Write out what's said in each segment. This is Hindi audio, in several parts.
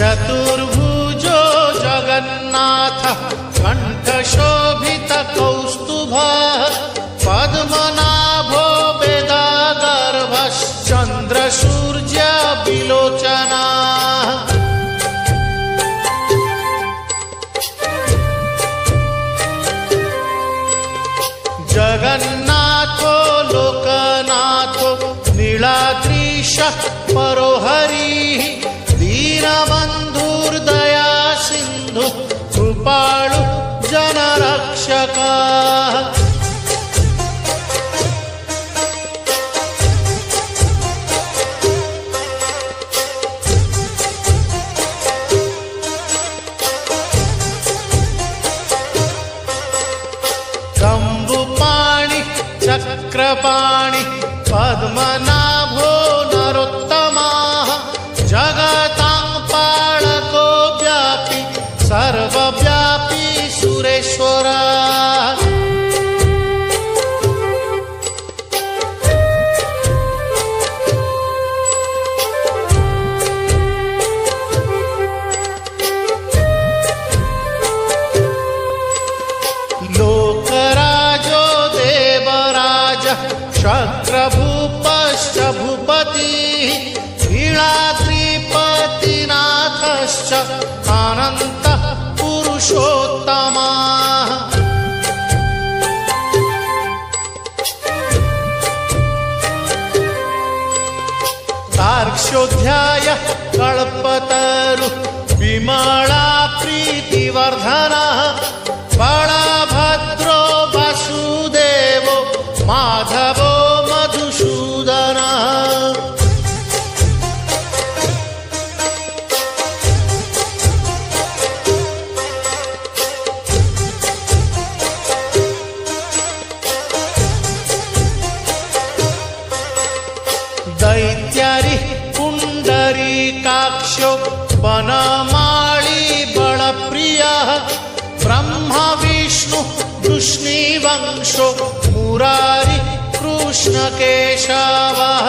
चतुर्भुजो जगन्नाथ कंठशोभित कौस्तुभः पद्मनाभो वेदागर्भश्चन्द्रसूर्य विलोचनाः जगन्नाथो लोकनाथो नीलाद्रीशः परो हरिः दीनबन्धुर्दया सिन्धु कृपाळु जनरक्षकः कंबुपाणि चक्रपाणि पद्मनाभो नरोत्तमः जगतां पालको व्यापी सर्वव्यापी सुरेश्वरः लोकराजो देवराजः शक्रभूपश्च भूपतिः नीलाद्रिपतिनाथश्च अनन्तः पुरुषोत्तमः तार्क्ष्योऽध्यायः कल्पतरुः विमला प्रीतिवर्धनः बलभद्रो वासुदेवो माधवो मधुसूदनः दैत्यारिः पुण्डरीकाक्षो वनमाली बलप्रियः ब्रह्मा विष्णु वृष्णिवंशो मुरारी कृष्णकेशवः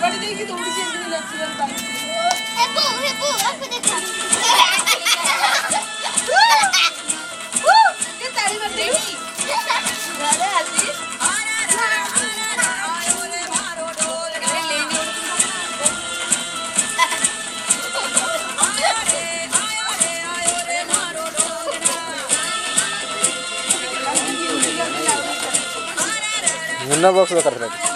कबाड़ी देगी थोड़ी सी अंदर नेचुरल पानी हेपू आपको देखा ये ताली मार देगी अरे आजी मुन्ना बॉक्स में कर रहे थे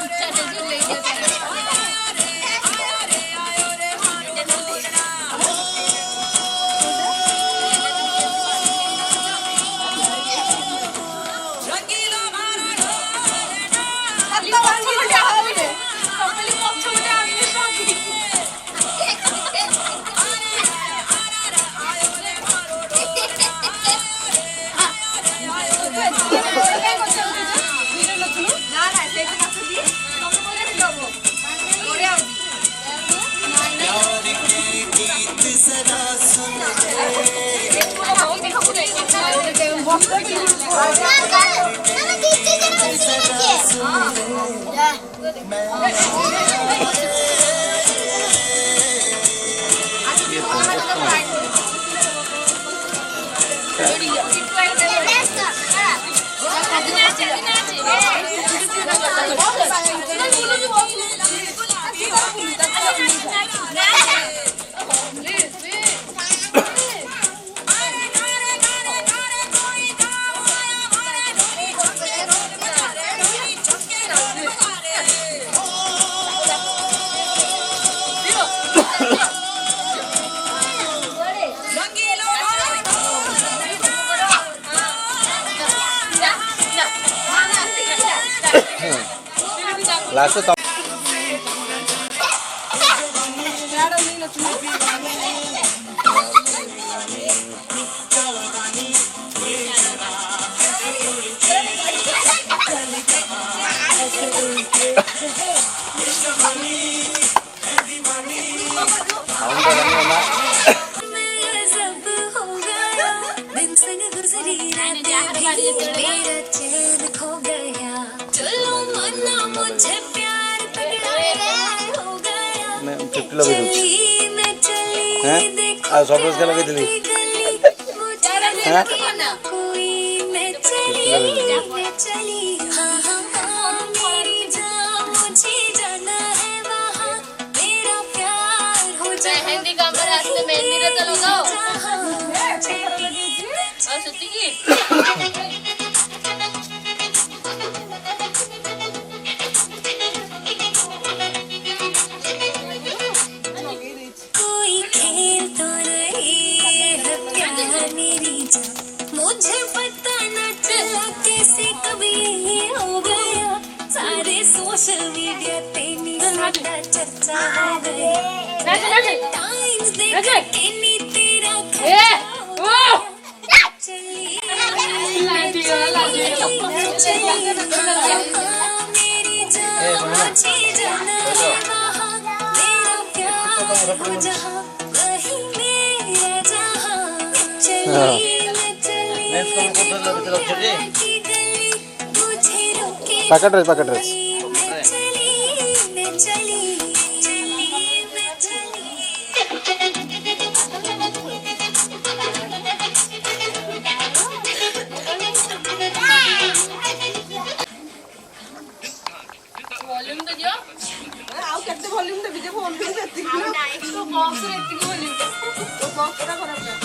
लास्ट तो चिट्ठी लगे हैं सब रोज लगे दिली मेहंदी का रास्ते मेहंदी रहता लगाओ और सच्ची की मुझे पता न चला कैसे कभी ये हो गया सारे सोशल मीडिया पे मेरा चर्चा हो गया टाइम्स देख के नी तेरा चली मेरी जान मुझे जाना है वहाँ मेरा प्यार हो जहाँ वही मेरा जहाँ चली पैकेट ड्रेस वॉल्यूम तो दियो आओ कितने वॉल्यूम दे बीजे फोन पे देती तो बॉक्स रे इतनी वॉल्यूम तो बॉक्स का खराब है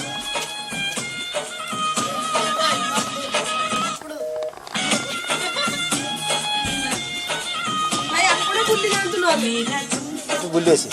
भाई अपने बुल्ली जान तू बुल्ली ऐसी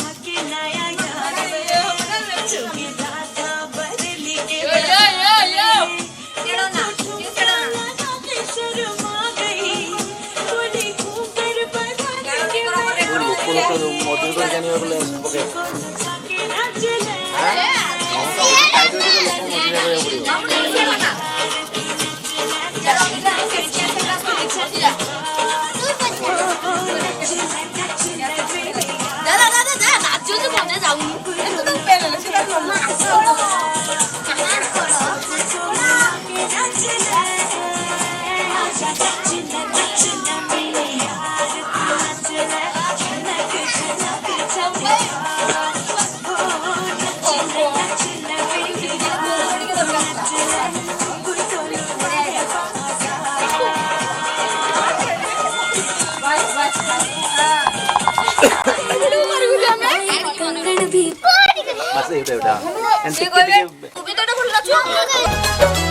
ଏଟା ସେ କହିବେ ତୁ ବି ତ ଗୋଟେ ଭଲ ଛୁଆ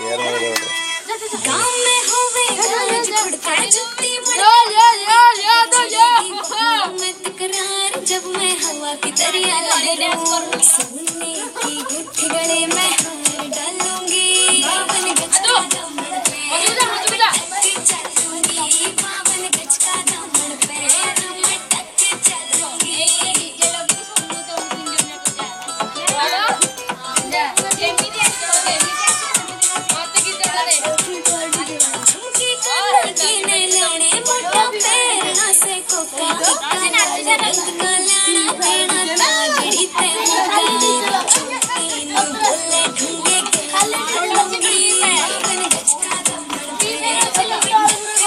यार मेरे गाँव में होवे राज खुड़का जुत्ती मैं तकरार जब मैं हवा की दरिया लहरों सोने की गुट्ठी गले में हार डालूंगी बावन गज का दामन पे चलूंगी बावन गज का दामन पे मैं टक चलूंगी झुमकी कर कीने लाने मोटा पैर ना से कोका रंग का लाना पैना तागड़ी ते मुगा चुपके न बोले ढूंढे के खाले ढूंढूंगी बावन गज का दामन पे कौन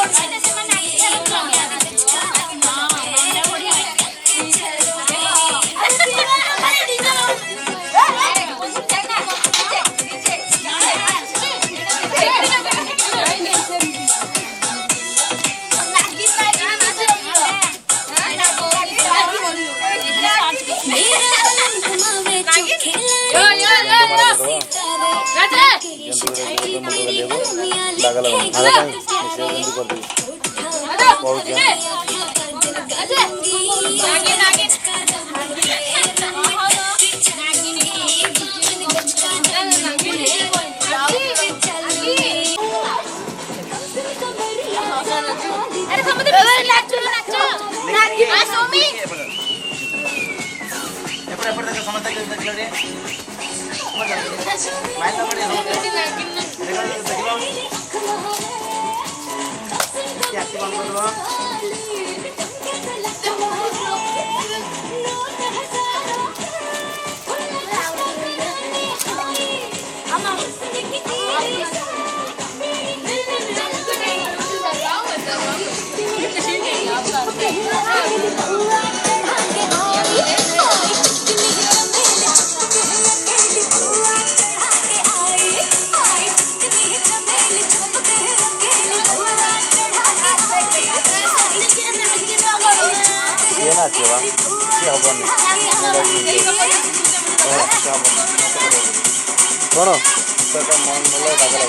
मन मतलब दादा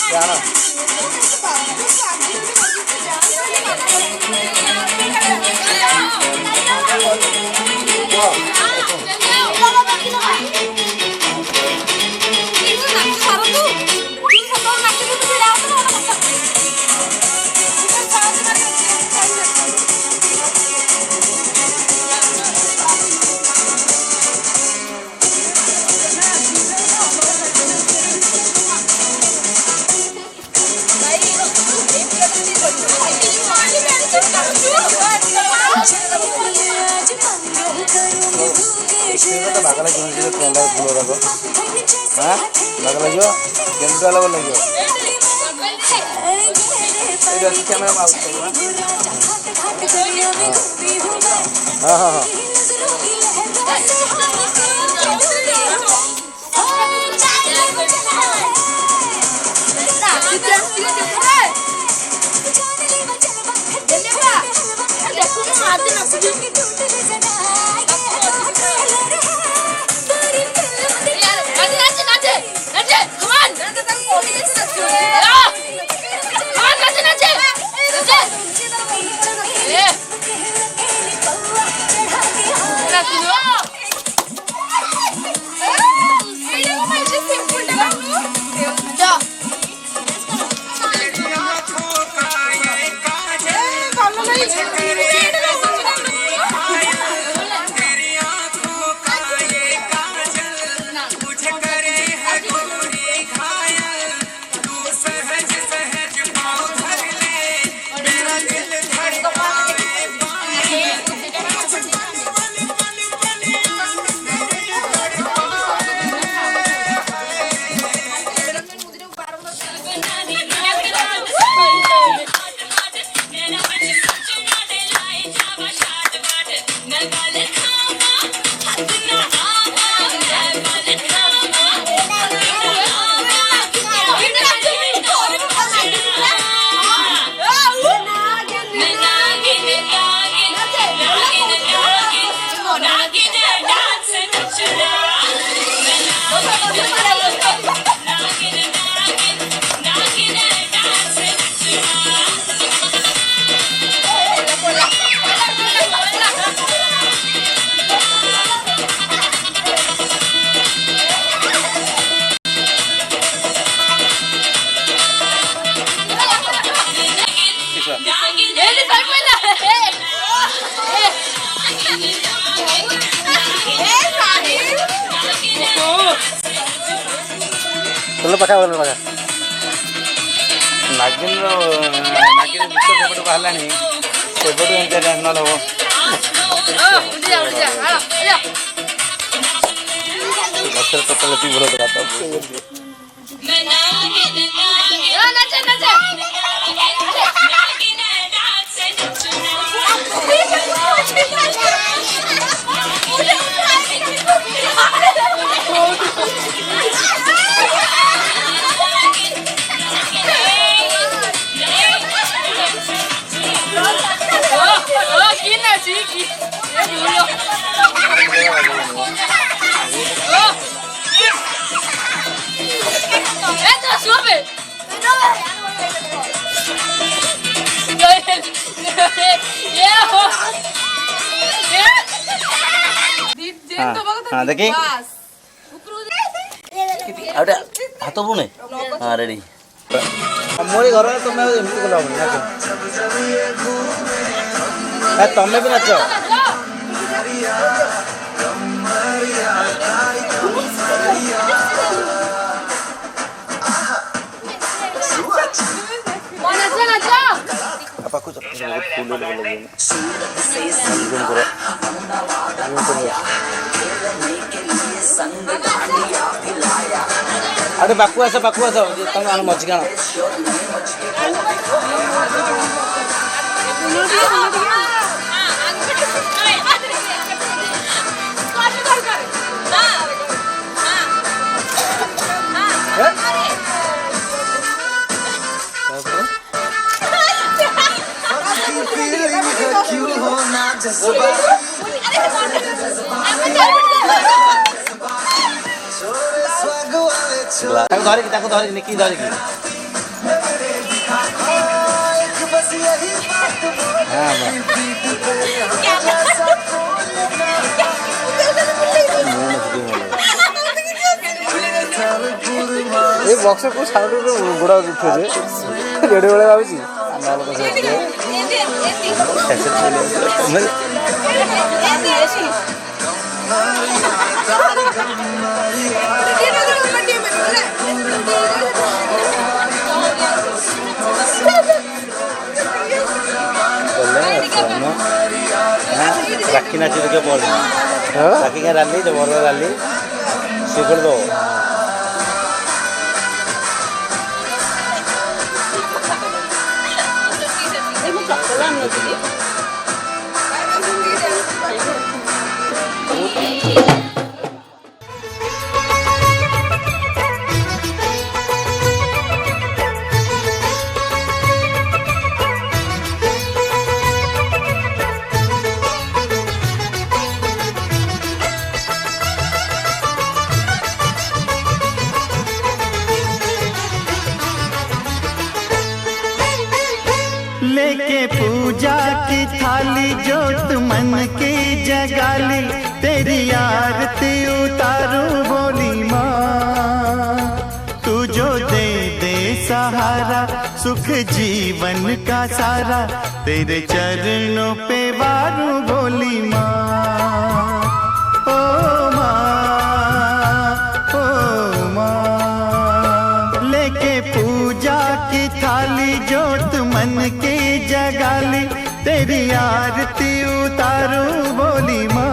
क्या ना भाग लगे फूल हाँ भाग लगे केन्द्र लगे कैमरा हाँ हाँ हाँ ଫୁଲ ପାଖା ଭଲ ପାଖା ନାଗିନର ନାଗିନ ବିଷ ସେପଟୁ ବାହାରିଲାଣି ସେପଟୁ ଇଣ୍ଟରନ୍ୟାସନାଲ ହବ ଗଛର ପତ୍ର ଯେତିକି ଭଲ କଥା हाँ देखी हाथ बुने हाँ रेडी मोरी घर तुम्हें एमती कल नाच तुम्हें भी नाच पाखु फूल अरे पाखु आस तुम आन मझी काण धरिकी निकी धरिकी ये बक्स को साउंड गोड़ा उठे रेडी बेले भावी राखी नाची तो पड़ राखी क्या राली जो बड़ राली सी कर दो लेके पूजा की थाली जोत मन की जगाली तेरी आरती उतारू बोली माँ तू जो दे दे सहारा सुख जीवन का सारा तेरे चरणों पे वारू बोली माँ ओ माँ लेके पूजा की थाली जोत मन की जगाली तेरी आरती उतारू बोली माँ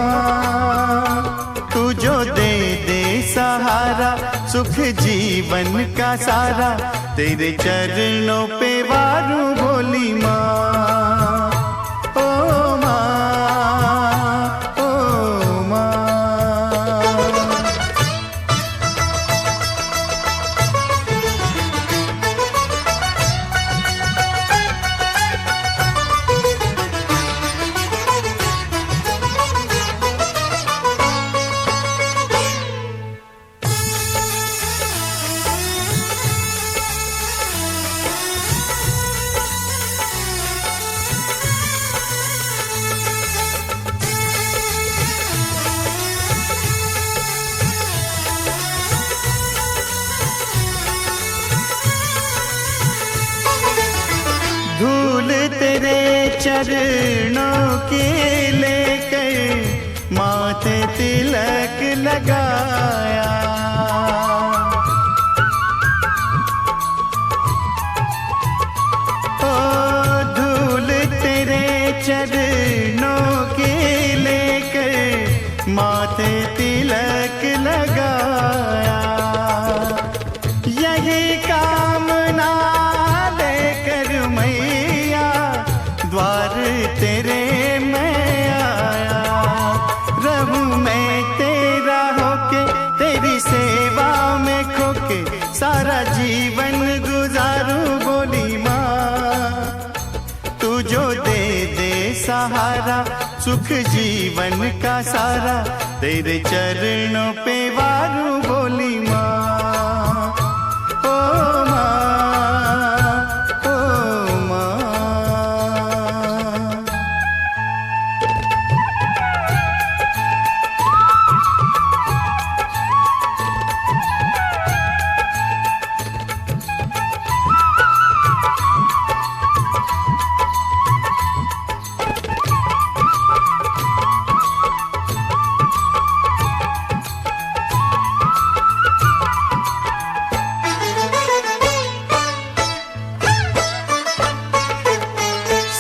तू जो दे दे सहारा सुख जीवन का सारा तेरे चरणों पे वारू बोली माँ ओ माँ ओ माँ धूल तेरे चरणों के लेकर माथे तिलक लगाया यही कामना लेकर मैया द्वार तेरे मैं आया। रहूं मैं तेरा होके तेरी सेवा में खोके सारा जीवन गुजारूं बोली माँ। तू जो दे दे सहारा सुख जीवन का सारा तेरे चरणों पे वारूं बोली माँ। ओ माँ, ओ माँ।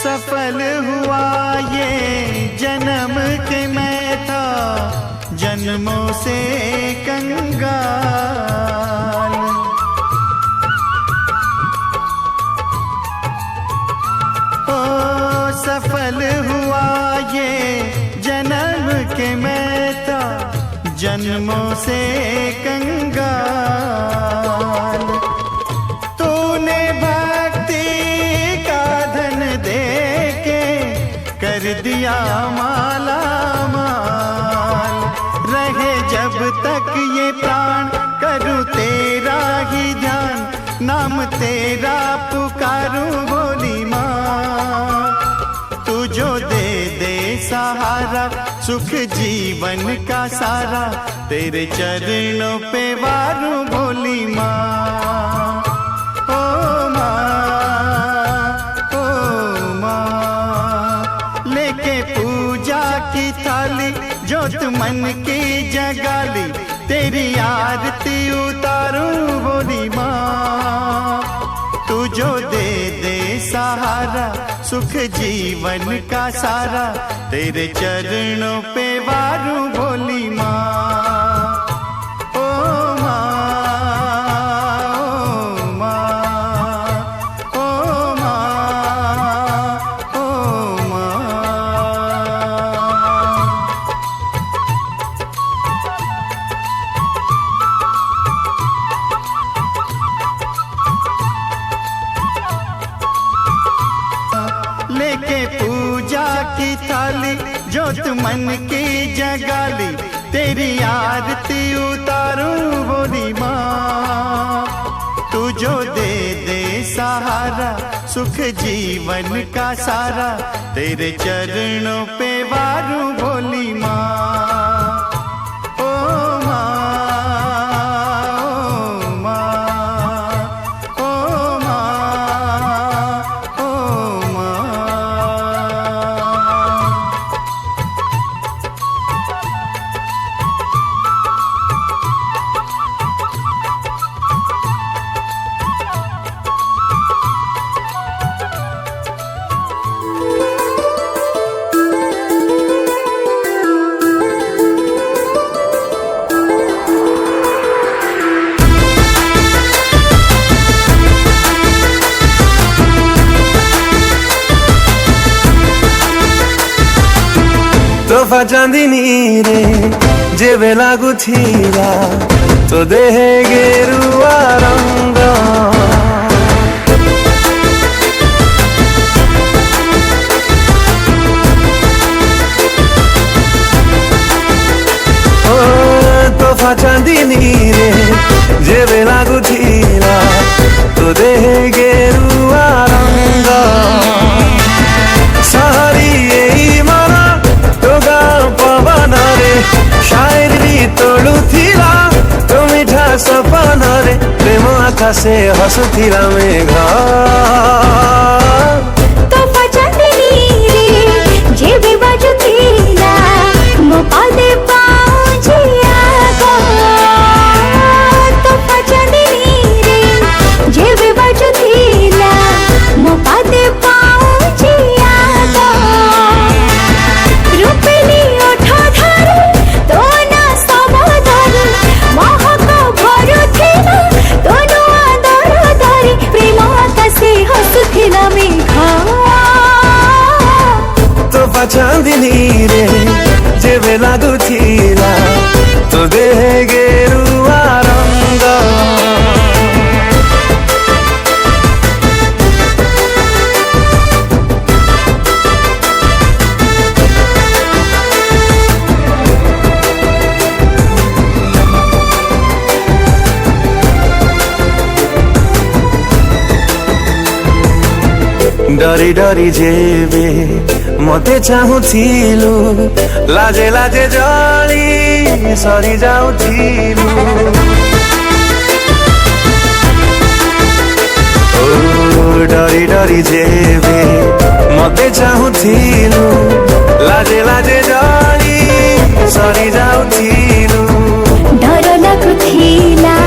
सफल हुआ ये जन्म के मैं था जन्मों से कंगाल। ओ सफल हुआ ये जन्म के मैं था जन्मों से कंगाल। तूने भक्ति का धन दे के कर दिया माला माल। रहे जब तक ये प्राण करूं तेरा ही ध्यान नाम तेरा पुकारूं बोली माँ। तू जो दे दे सहारा सुख जीवन का सारा तेरे चरणों पे वारूं बोली माँ। ओ माँ, ओ माँ। लेके पूजा की थाली जोत मन की जगाली तेरी आरती उतारूं बोली माँ। तू जो दे दे सहारा सुख जीवन का सारा तेरे चरणों पे वारूं बोली माँ। ओ माँ, ओ माँ, ओ माँ, ओ माँ। लेके पूजा की थाली जोत मन की जगाली तेरी आरती उतारूं बोली माँ। तू जो दे दे सहारा सुख जीवन का सारा तेरे चरणों पे वारूं बोली माँ। ओ माँ, ओ माँ, ओ माँ, ओ माँ। तोहफा चांदिनी रे जेबे लागुथिला तो देहे गेरुआ रंग। ओ तोहफा चांदिनी रे जेबे लागुथिला तो देहे गेरुआ रंग। सहरी एई मना तोगा पवन रे शायर भी तोड़ुथिला तो मिठा सपन रे प्रेम आकाशे हसुथिला मेघा। तोहफा चांदिनी रे जेबे बाजुथिला मो पादे पाउजिया गो। तोहफा चांदिनी रे जेबे बाजुथिला मो पादे पाउजिया गो। रूपली ओठ धरे तो ना समधरे महक भरुथिला तो नुआ ଚାନ୍ଦିନୀ ରେ ଯେବେ ଲାଗୁଥିଲା ତୋ ଦେହେ ଗେରୁଆ ରଙ୍ଗ। डरी डरी जेबे मते चाहूथिलु लाजे लाजे जली सरी जाउथिलु। ओ डरी डरी जेबे मते चाहूथिलु लाजे लाजे जली सरी जाउथिलु। डर लगुथिला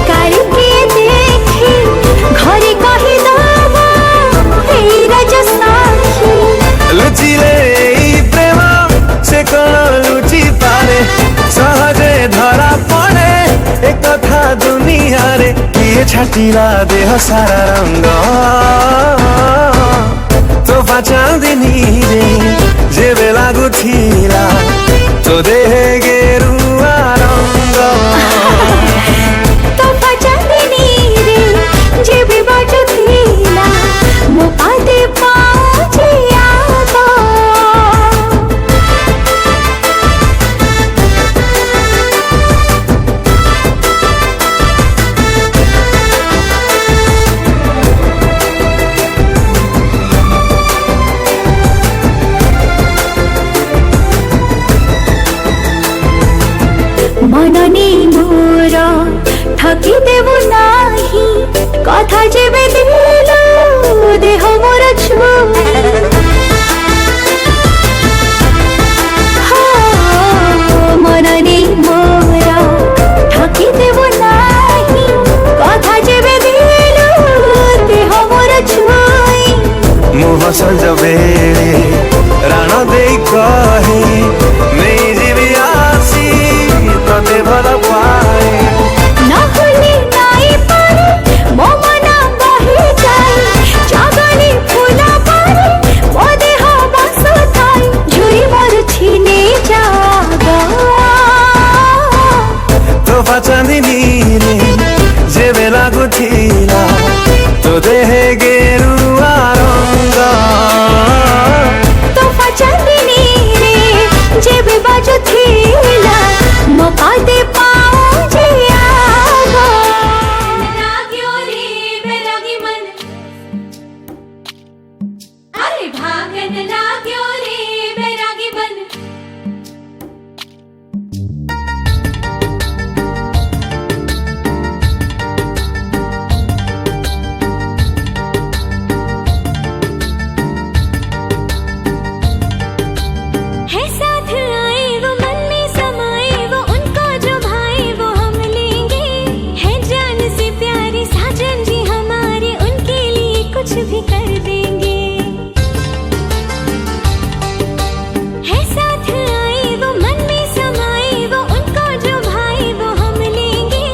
काहे के देखी घरे कहि दबा हे राज साखी। लुचिले प्रेम से कौन लुचि पारे सहजे धरा पड़े एक कथा दुनिया रे किए छाटिला देह सारा रंग। तोफा चांदिनी रे जेबे लागुथिला तो देह गेरुआ रंग। तोफा चांदिनी रे जेबे बाजुथिला मो पादे पाछिया बा। मननी मोर ठकी देबु नाही कथा जेबे दिलो देह मोर छु। मननी मोर ठकी देबु नाही कथा जेबे दिलो देह मोर छुई। मुह संज बेले राण दे कहे नहीं जीवी आसी तते भल पाए। नहुली नाई पारे मो मना बहि जाई जागनी फूला पारे मो देह बस थाई झुरी मोर छीने जागा। तोफा चांदिनी रे जेबे लागुथिला तो देह गेरुआ रंग। तोफा चांदिनी रे जेबे बाजुथिला मो पादे पाछिया बा। लाग्यो रे बेरागी मन अरे भागन लाग्यो रे बेरागी मन। है साथ आए वो मन में समाए वो उनको जो भाए वो हम लेंगे। है जान से प्यारी साजन जी हमारे उनके लिए कुछ भी कर देंगे। है साथ आए वो मन में समाए वो उनको जो भाए वो हम लेंगे।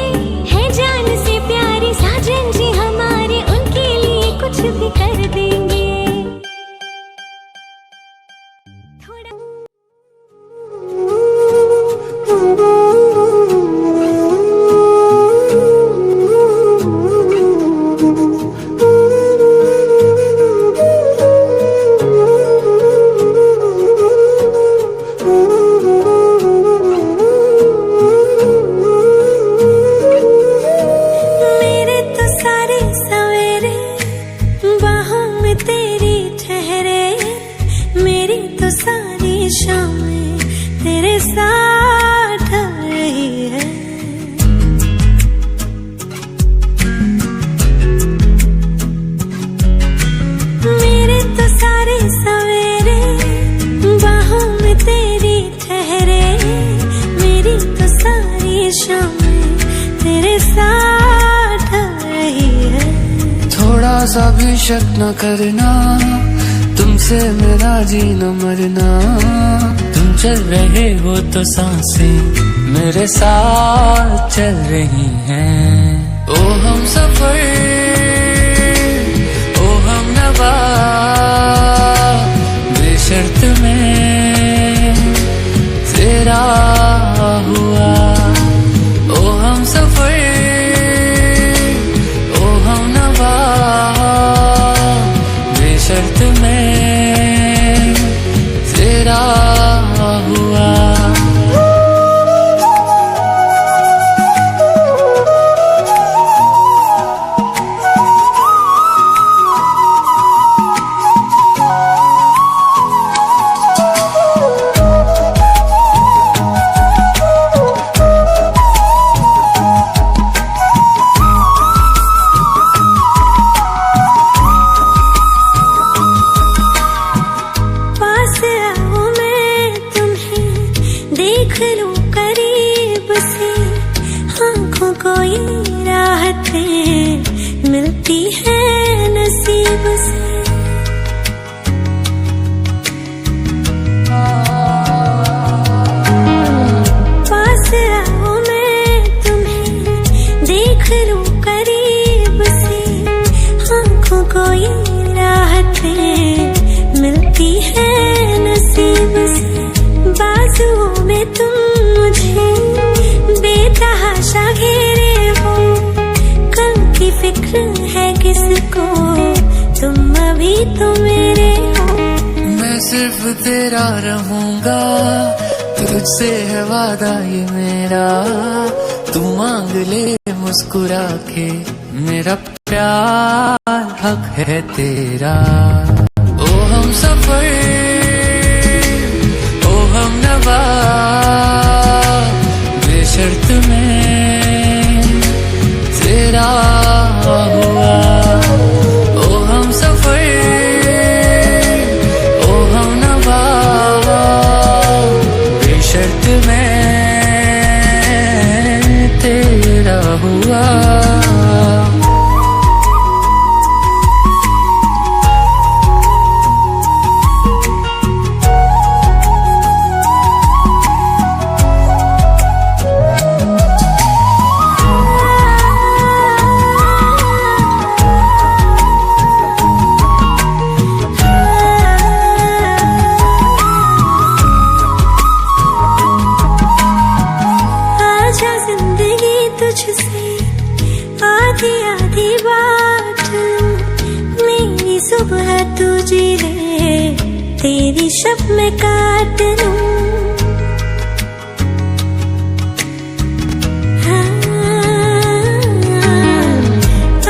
है जान से प्यारी साजन जी हमारे उनके लिए कुछ भी कर देंगे। थोड़ा मेरे तो सारे सवेरे बाहों में तेरी ठहरे। मेरी तो सारी शामें तेरे साथ रही है। मेरे तो सारे सवेरे बाहों में तेरी ठहरे। मेरी तो सारी शामें तेरे साथ रही है। थोड़ा सा भी शक न करना तुमसे मेरा जीना मरना। तुम चल रहे हो तो सांसें मेरे साथ चल रही हैं। ओ हम सफर ओ हम नवा बेशर्त में सिर्फ तेरा रहूंगा, तुझसे है वादा ये मेरा, तू मांग ले मुस्कुरा के, मेरा प्यार हक है तेरा। ओ हम सफर, ओ हम नवा, बेशर्त में तेरा हुआ। ओ हम सफर, ओ हम नवा, बेशर्त में तेरा हुआ। आजा जिंदगी तुझसे आधी आधी बात, मेरी सुबह तुझे है, तेरी शब में काट लूं।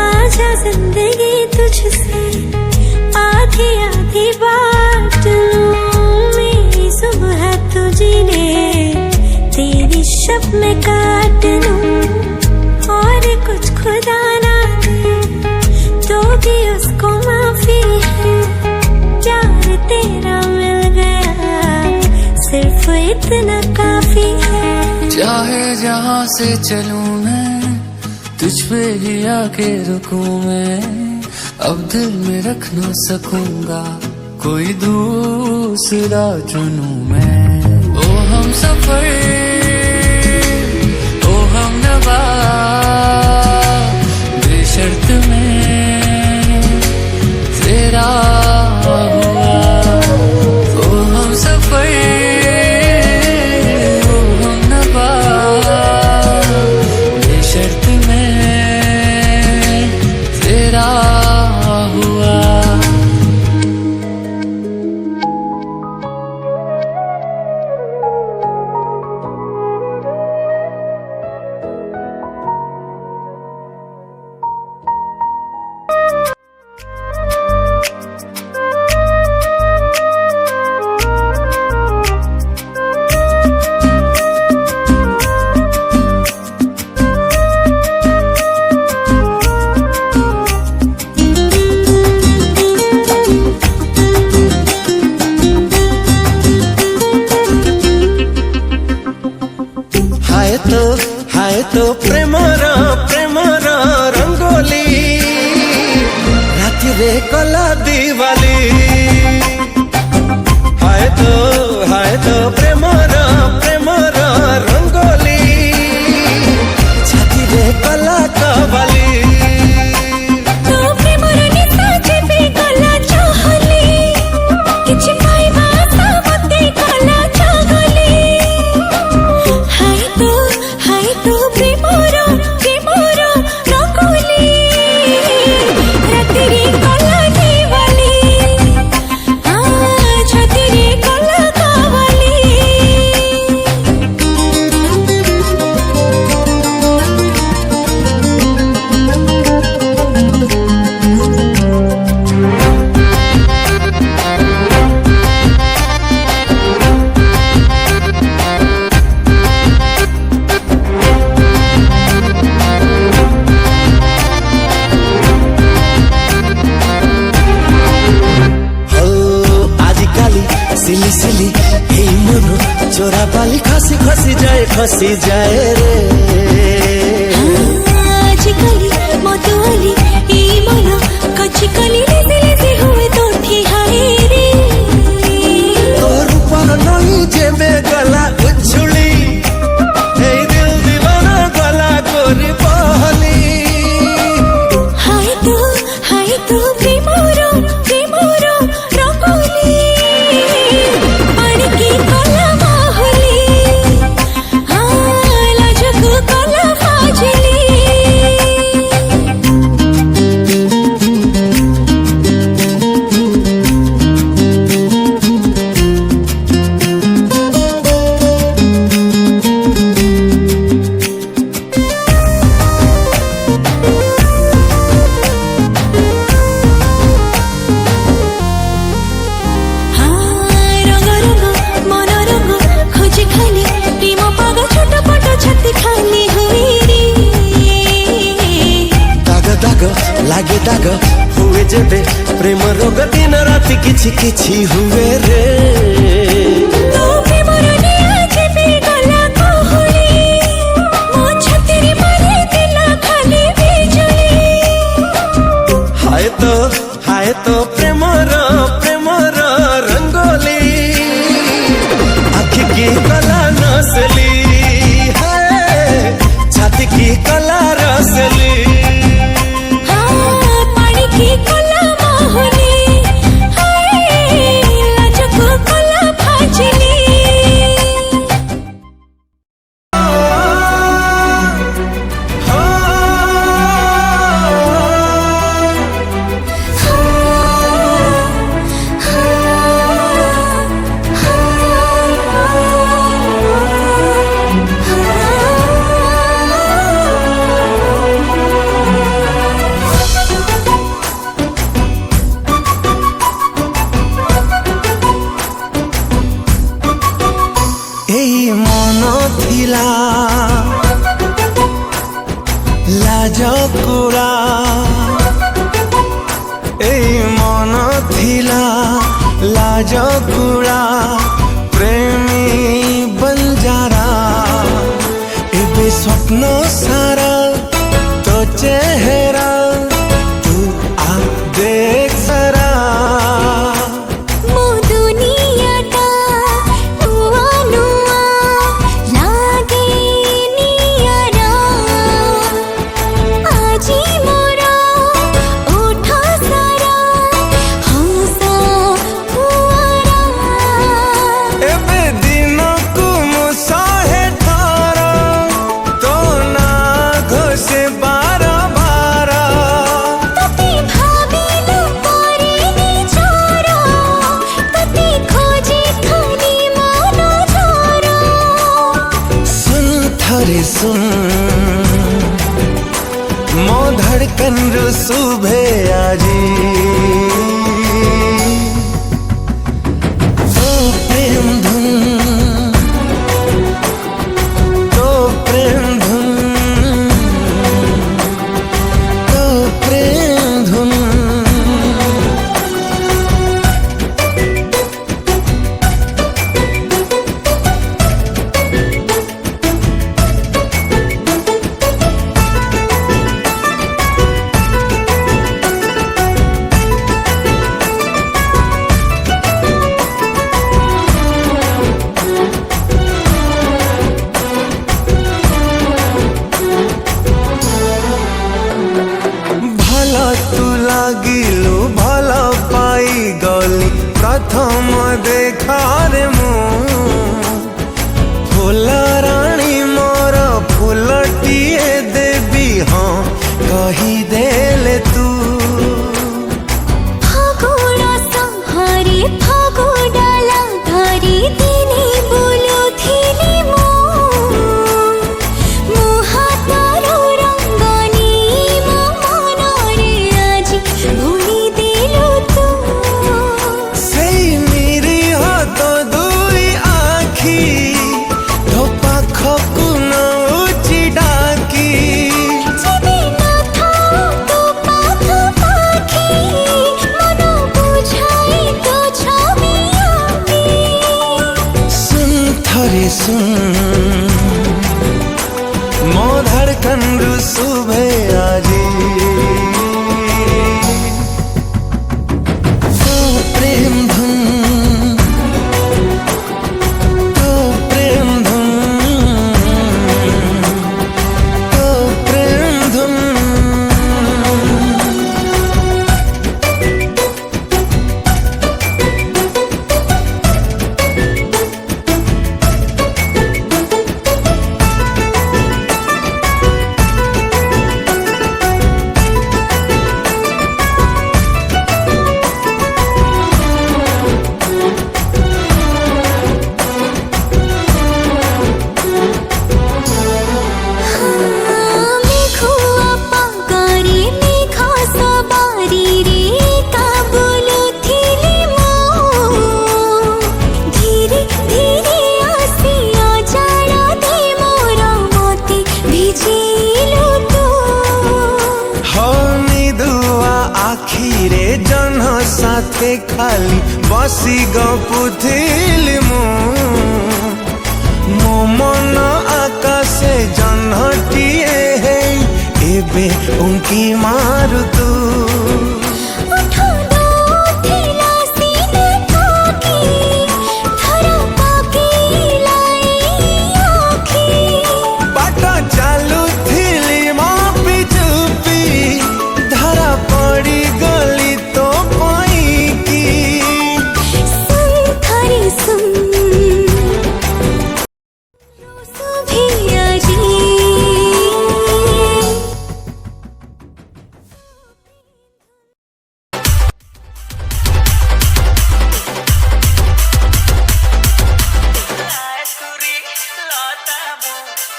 आजा जिंदगी तुझसे आधी आधी बात, मेरी सुबह तुझे है, तेरी शब में काट लूं। और कुछ खुदा ना दे तो भी उसको माफी है, प्यार तेरा मिल गया, सिर्फ इतना काफी है। चाहे जहाँ से चलूं मैं, तुझ पे ही आके रुकूं मैं, अब दिल में रख ना सकूंगा, कोई दूसरा चुनूं मैं। ओ हम सफर, ओ हम नवा, बेशर्त में तेरा हुआ। ओ हम सफर, ओ हम नवा, बेशर्त में तेरा हुआ। हाय तो प्रेमर रंगोली, राति रे कला दिवाली। हाय तो प्रेमर रंगोली, छाती रे कला कवाली। तो प्रेमर निशा जेबे कला चाहली, किछि पाइबा सामते कला चाहली। हाय तो प्रेमर रंगोली, राति रे कला दिवाली, छाती रे कला कवाली। सिली सिली हे मन चोरा बाली खसी जाए रे। आजकली मतवाली ई मन कचकली लेसे हुए तो ठिहाए रे। तोर ऊपर नहीं जेबे गला उछुली, हे दिल दीवाना गला गोरी बहली। हाय तो प्रेमर रंगोली, पानी की कला माहौली, लाजक लागे दाग हुए जेबे प्रेम रोग दिन राति किछि किछि हुए रे तो प्रेमर निया जेबे गला कहली मो छातीरे मारे दिला खाली बिजुली हाय तो प्रेमर रंगोली आखि की कला नसली छाती की कला रसली पानी की कला मोहनी लाजको कला भाजली लाजकुड़ा मन थिला लाजकुड़ा प्रेमी बंजारा एबे स्वप्न सारा तो चेहरा तू आ देख सारा सुन मो धड़कन सुबे आजी तो प्रेम धुन तो प्रेम धुन तो प्रेम धुन भल पाई गली प्रथम देखार मु फूल राणी मोर फूलटिए देवी हाँ कही देले तू फागुड़ा संहारी फागुड़ाला धारी दिने बोलो थिली मो हातारो रंगनी मो मनरे आजी भूली देलु तू मेरी हाथ दुई आखी तो पाखकु न उची डाकी जीवी न था तो दुआ आखिरे जन साथे खाली बसी गपुथिली मो मन आकाशे जन्हटिए हे एबे उंकी मारु तू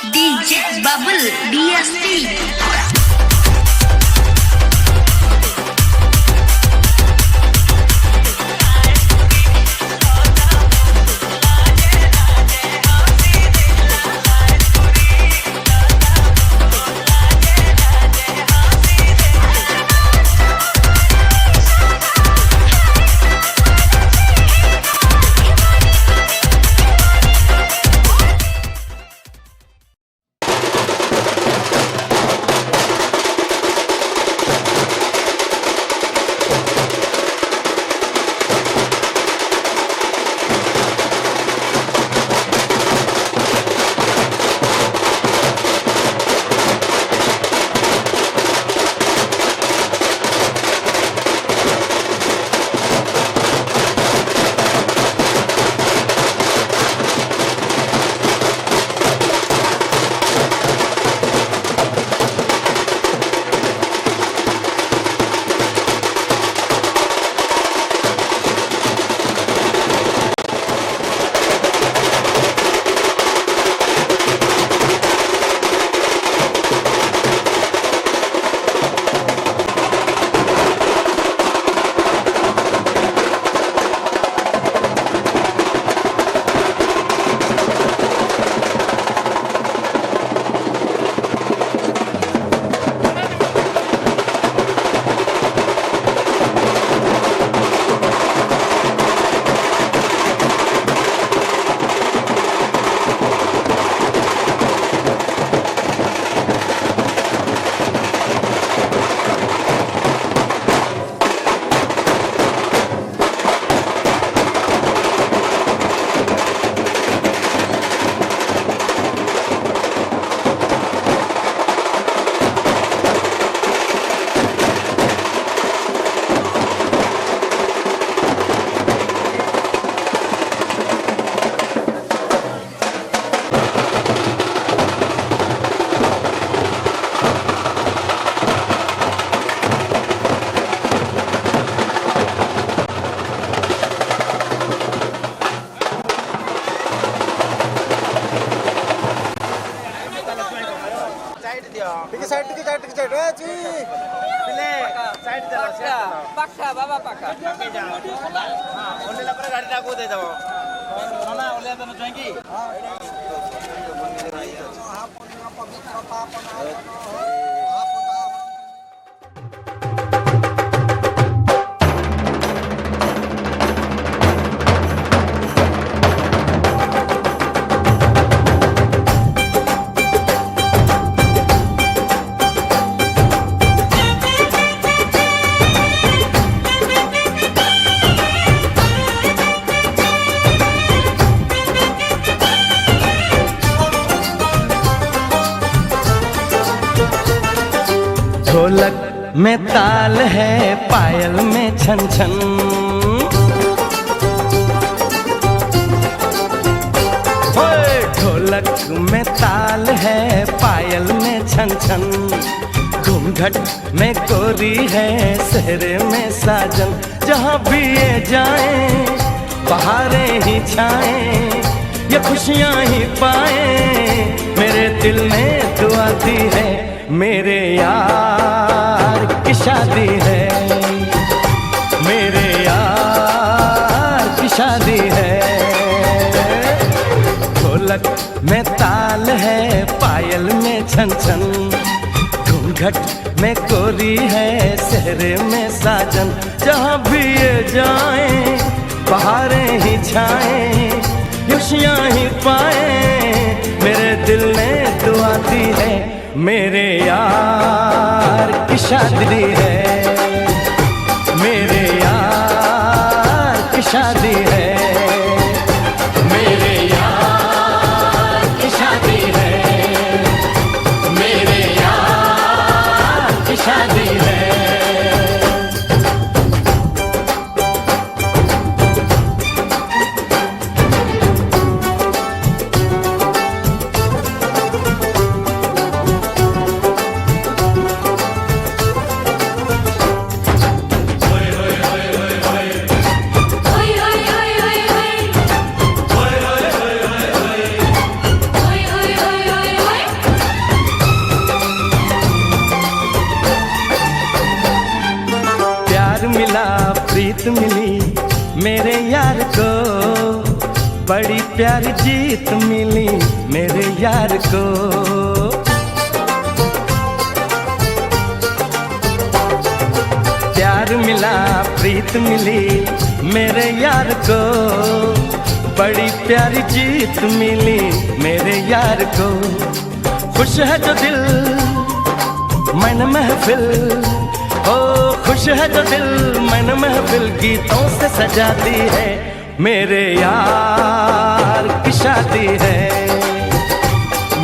DJ Bubble DSP. ढोलक में ताल है पायल में छन छन ढोलक में ताल है पायल में छन छन घूंघट में कोरी है सहरे में साजन जहाँ भी ये जाए बहारें ही छाए ये खुशियाँ ही पाए मेरे दिल ने दुआ दी है मेरे यार की शादी है मेरे यार की शादी है ढोलक में ताल है पायल में छन छन घूंघट में कोई गोरी है सहरे में साजन, जहाँ भी ये जाएं बहारें ही छाएं, खुशियाँ ही पाएं। मेरे दिल ने दुआ दी है, मेरे यार की शादी है, मेरे यार की शादी है, मेरे यार की शादी है, मेरे यार की शादी है। प्रीत मिली मेरे यार को, बड़ी प्यारी जीत मिली मेरे यार को। प्यार मिला प्रीत मिली मेरे यार को, बड़ी प्यारी जीत मिली मेरे यार को। खुश है जो दिल मन महफिल, ओ खुश है जो दिल मन महफिल गीतों से सजाती है। मेरे यार की शादी है,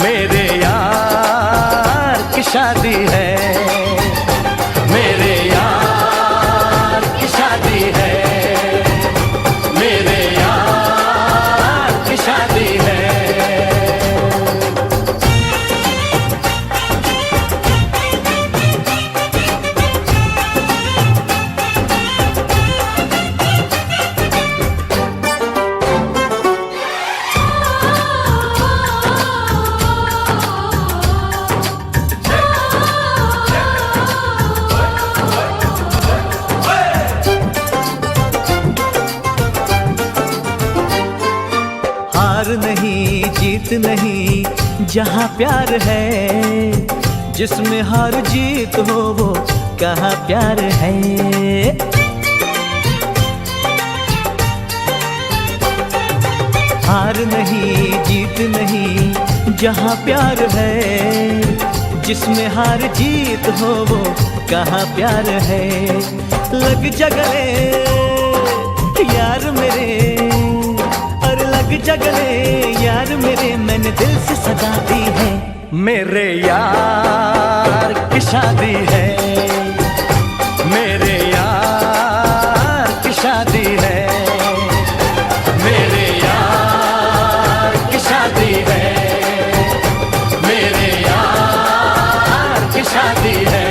मेरे यार की शादी है, मेरे यार की शादी है, मेरे यार की शादी है। नहीं जीत नहीं जहाँ प्यार है, जिसमें हार जीत हो वो कहाँ प्यार है। हार नहीं जीत नहीं जहाँ प्यार है, जिसमें हार जीत हो वो कहाँ प्यार है। लग जा गले यार मेरे, लग जा गले यार मेरे, मैंने दिल से सजा दी है। मेरे यार की शादी है, मेरे यार की शादी है, मेरे यार की शादी है, मेरे यार की शादी है।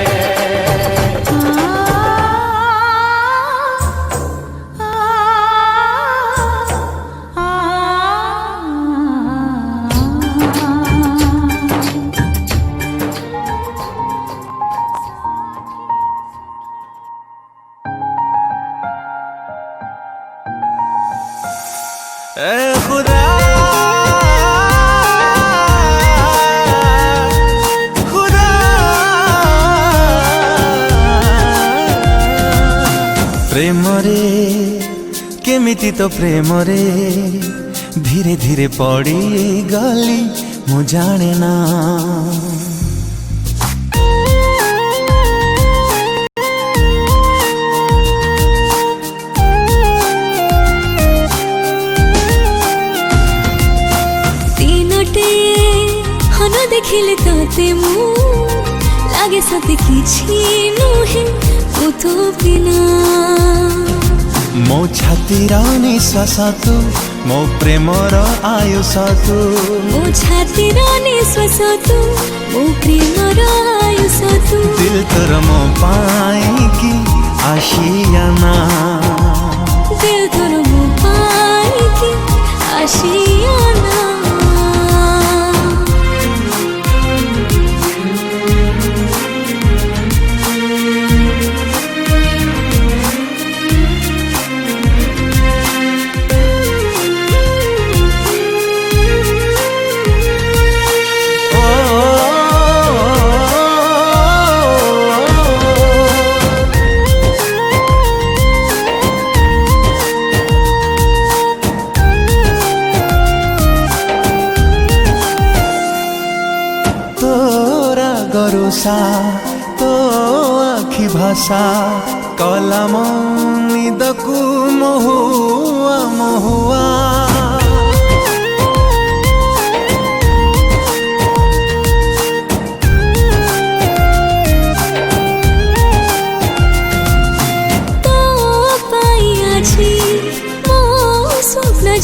खुदा खुदा प्रेमरे केमिति तो प्रेमरे धीरे धीरे पड़ी गली मु जाने ना। देखिले तोते मु लागे सते किछि नुहे ओ तो बिना। मो छातीर निश्वास तू, मो प्रेमर आयुष तू, मो छातीर निश्वास तू, मो प्रेमर आयुष तू। दिल तोर मो पाई की आशियाना, दिल तोर मो पाई की आशियाना। आशा तो आखि भाषा कलम निदकु महुआ महुआ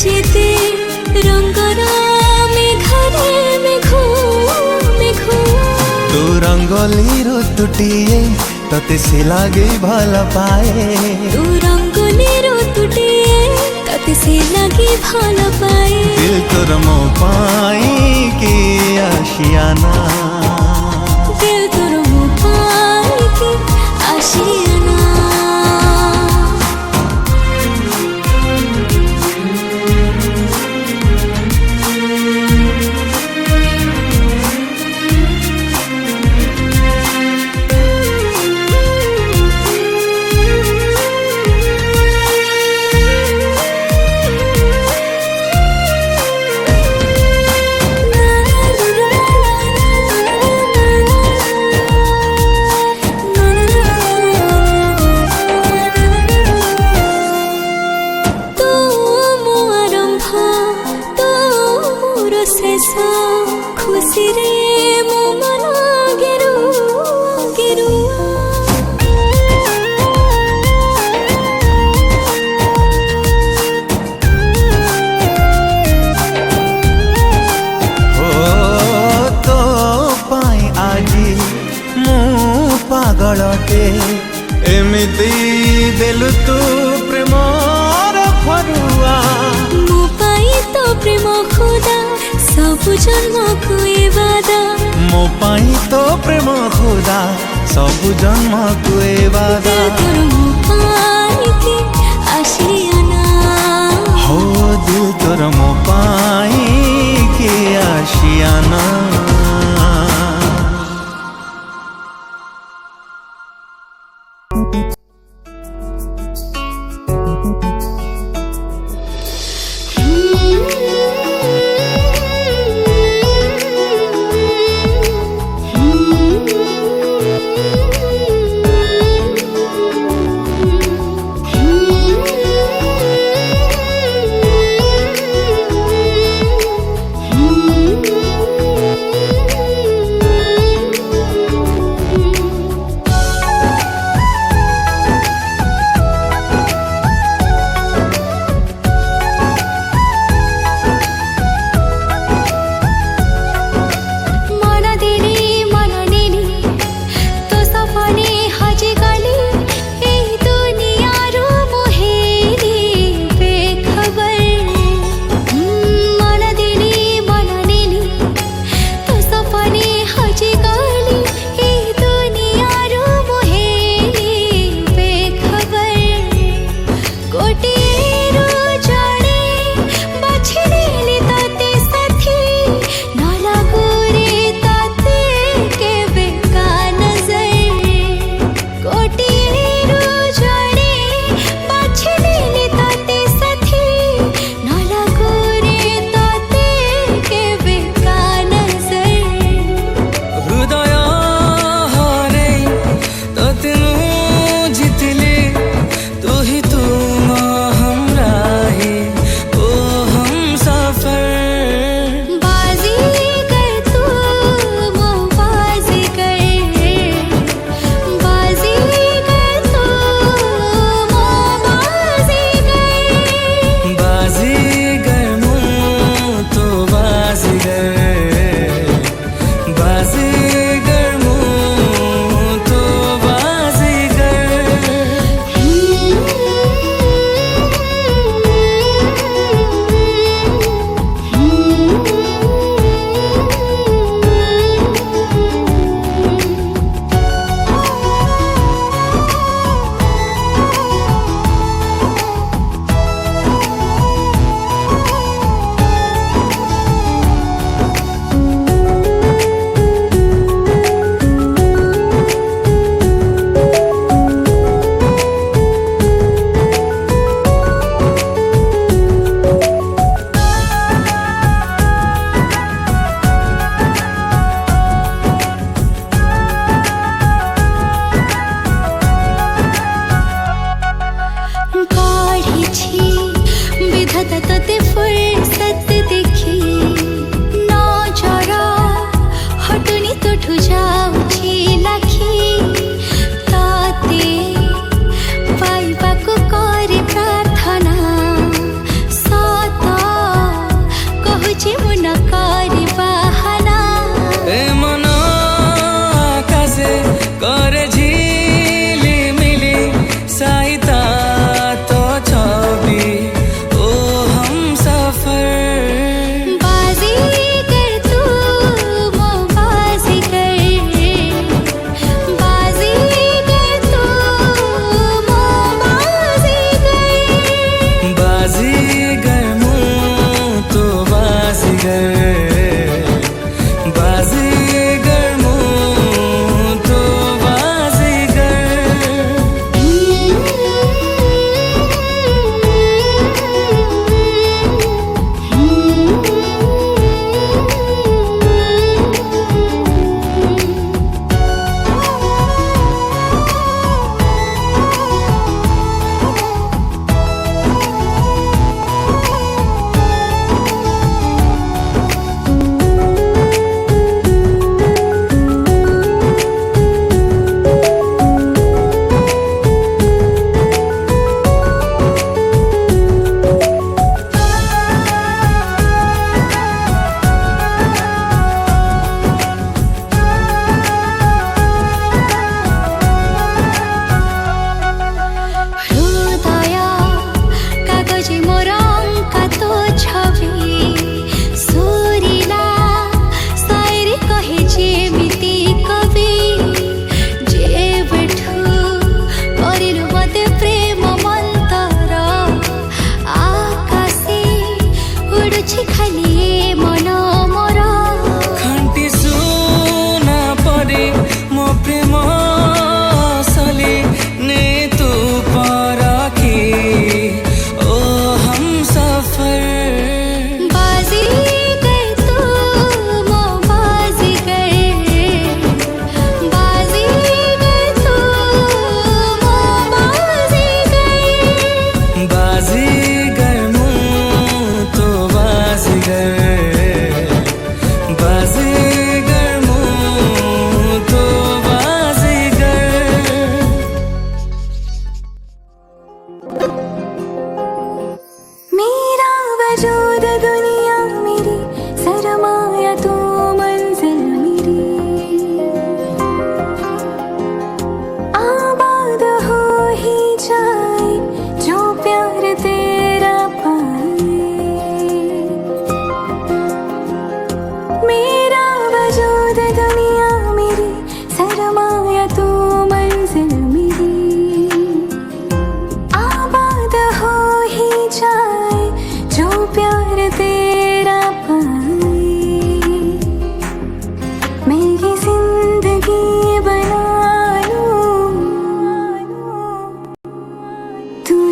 जेते रंगरा मेघरे मेघो मेघो तू रंगोली ऋतुटिए तते से लागे भल पाए तू रंगोली ऋतुटिए तते से लागे भल पाए दिल तोर मो पाई के आशियाना दिल तोर मो पाई के आशियाना खुशी रे मो मन गेरु गेरु हो तो पाई आजी मु पागलटे एमिति देलु तू प्रेमर फरुआ मो पाई तो प्रेम खुदा सबु जन्म को ए वादा मो पाई तो प्रेम खुदा सबु जन्म को ए वादा तोर मो पाई के आशियाना हो दिल तोर मो पाई के आशियाना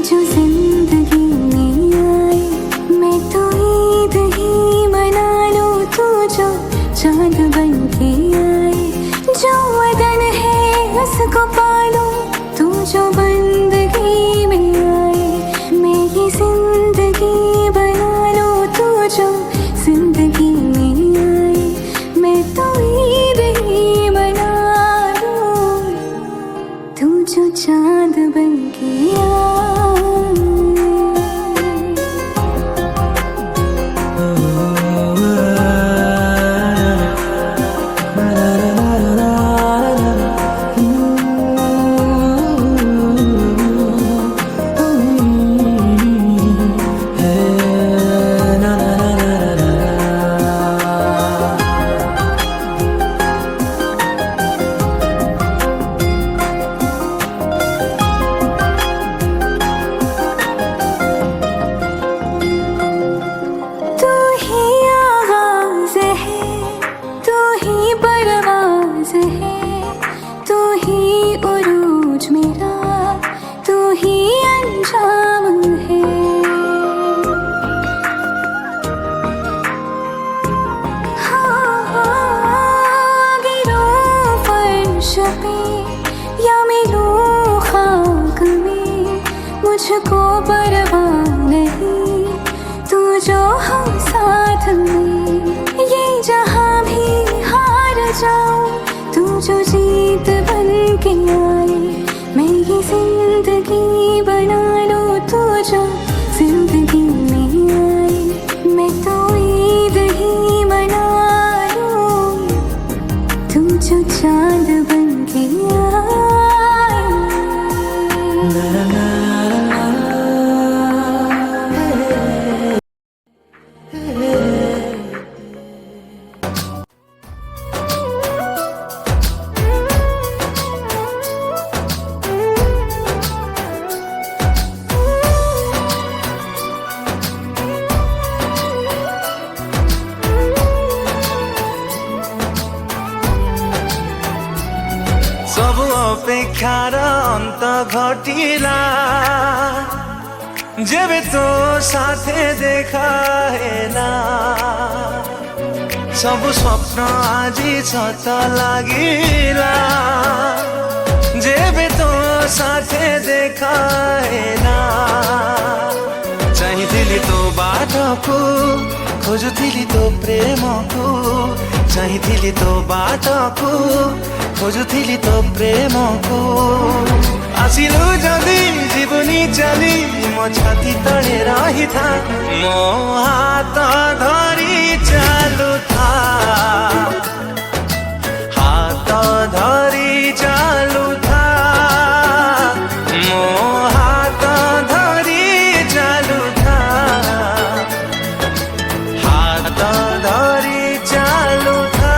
जो जिंदगी में आए, मैं तो ईद ही मना लूं, तू जो चांद बन के आए, जो वदन है उसको पालूं, तू जो बंदगी में आए, मैं ये जिंदगी बना लूं, तू जो जिंदगी में आए, मैं तो ईद ही मना लूं, तू जो चांद बन के आए। तू ही आगाज़ है, तू ही परवाज़ है, तू ही उरूज मेरा, तू ही अंजाम है। हाँ, गिरूं फर्श पे या मिलूं खाक में, मुझको परवाह नहीं, तू जो हो साथ में, ये जहां भी हार जाऊं, तू जो जीत बन के आए, मैं ये जिंदगी बना लूं, तू जो जिंदगी में आए, मैं तो ईद ही मना लूं, तू जो चांद बन के आए। सब अपेक्षार अंत घटिला, जेबे तो साथे देखा हेला, सब स्वप्न आजी सत लागिला, जेबे तो साथे देखा हेला, चाहिथिली तो बाटको, खोजुथिली तो प्रेमको, चाहिथिली तो बाटको, खोजुथिली तो प्रेमको, आसिलु जदि जीवनी चली मो छाती तले रही था, मो हाथ धरी चालू था, हाथ धरी चालू था, मो हाथ धरी चालू था, हाथ धरी चालू था।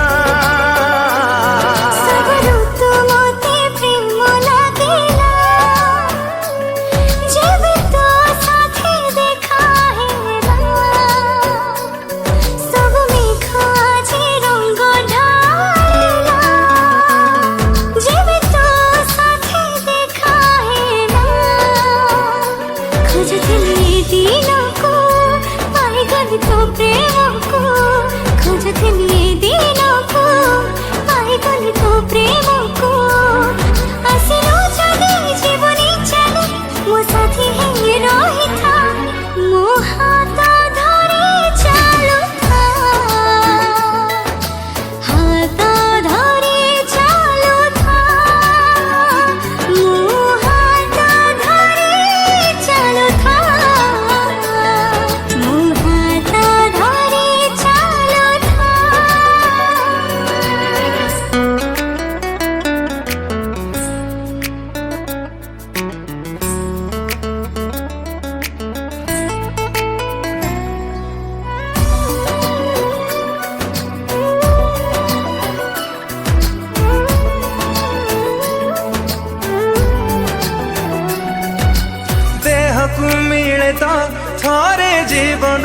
थरे जीवन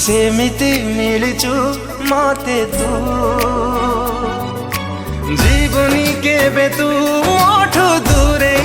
सेमिति मिलचु मते तू जीवनी केबे तू ओठु दूरे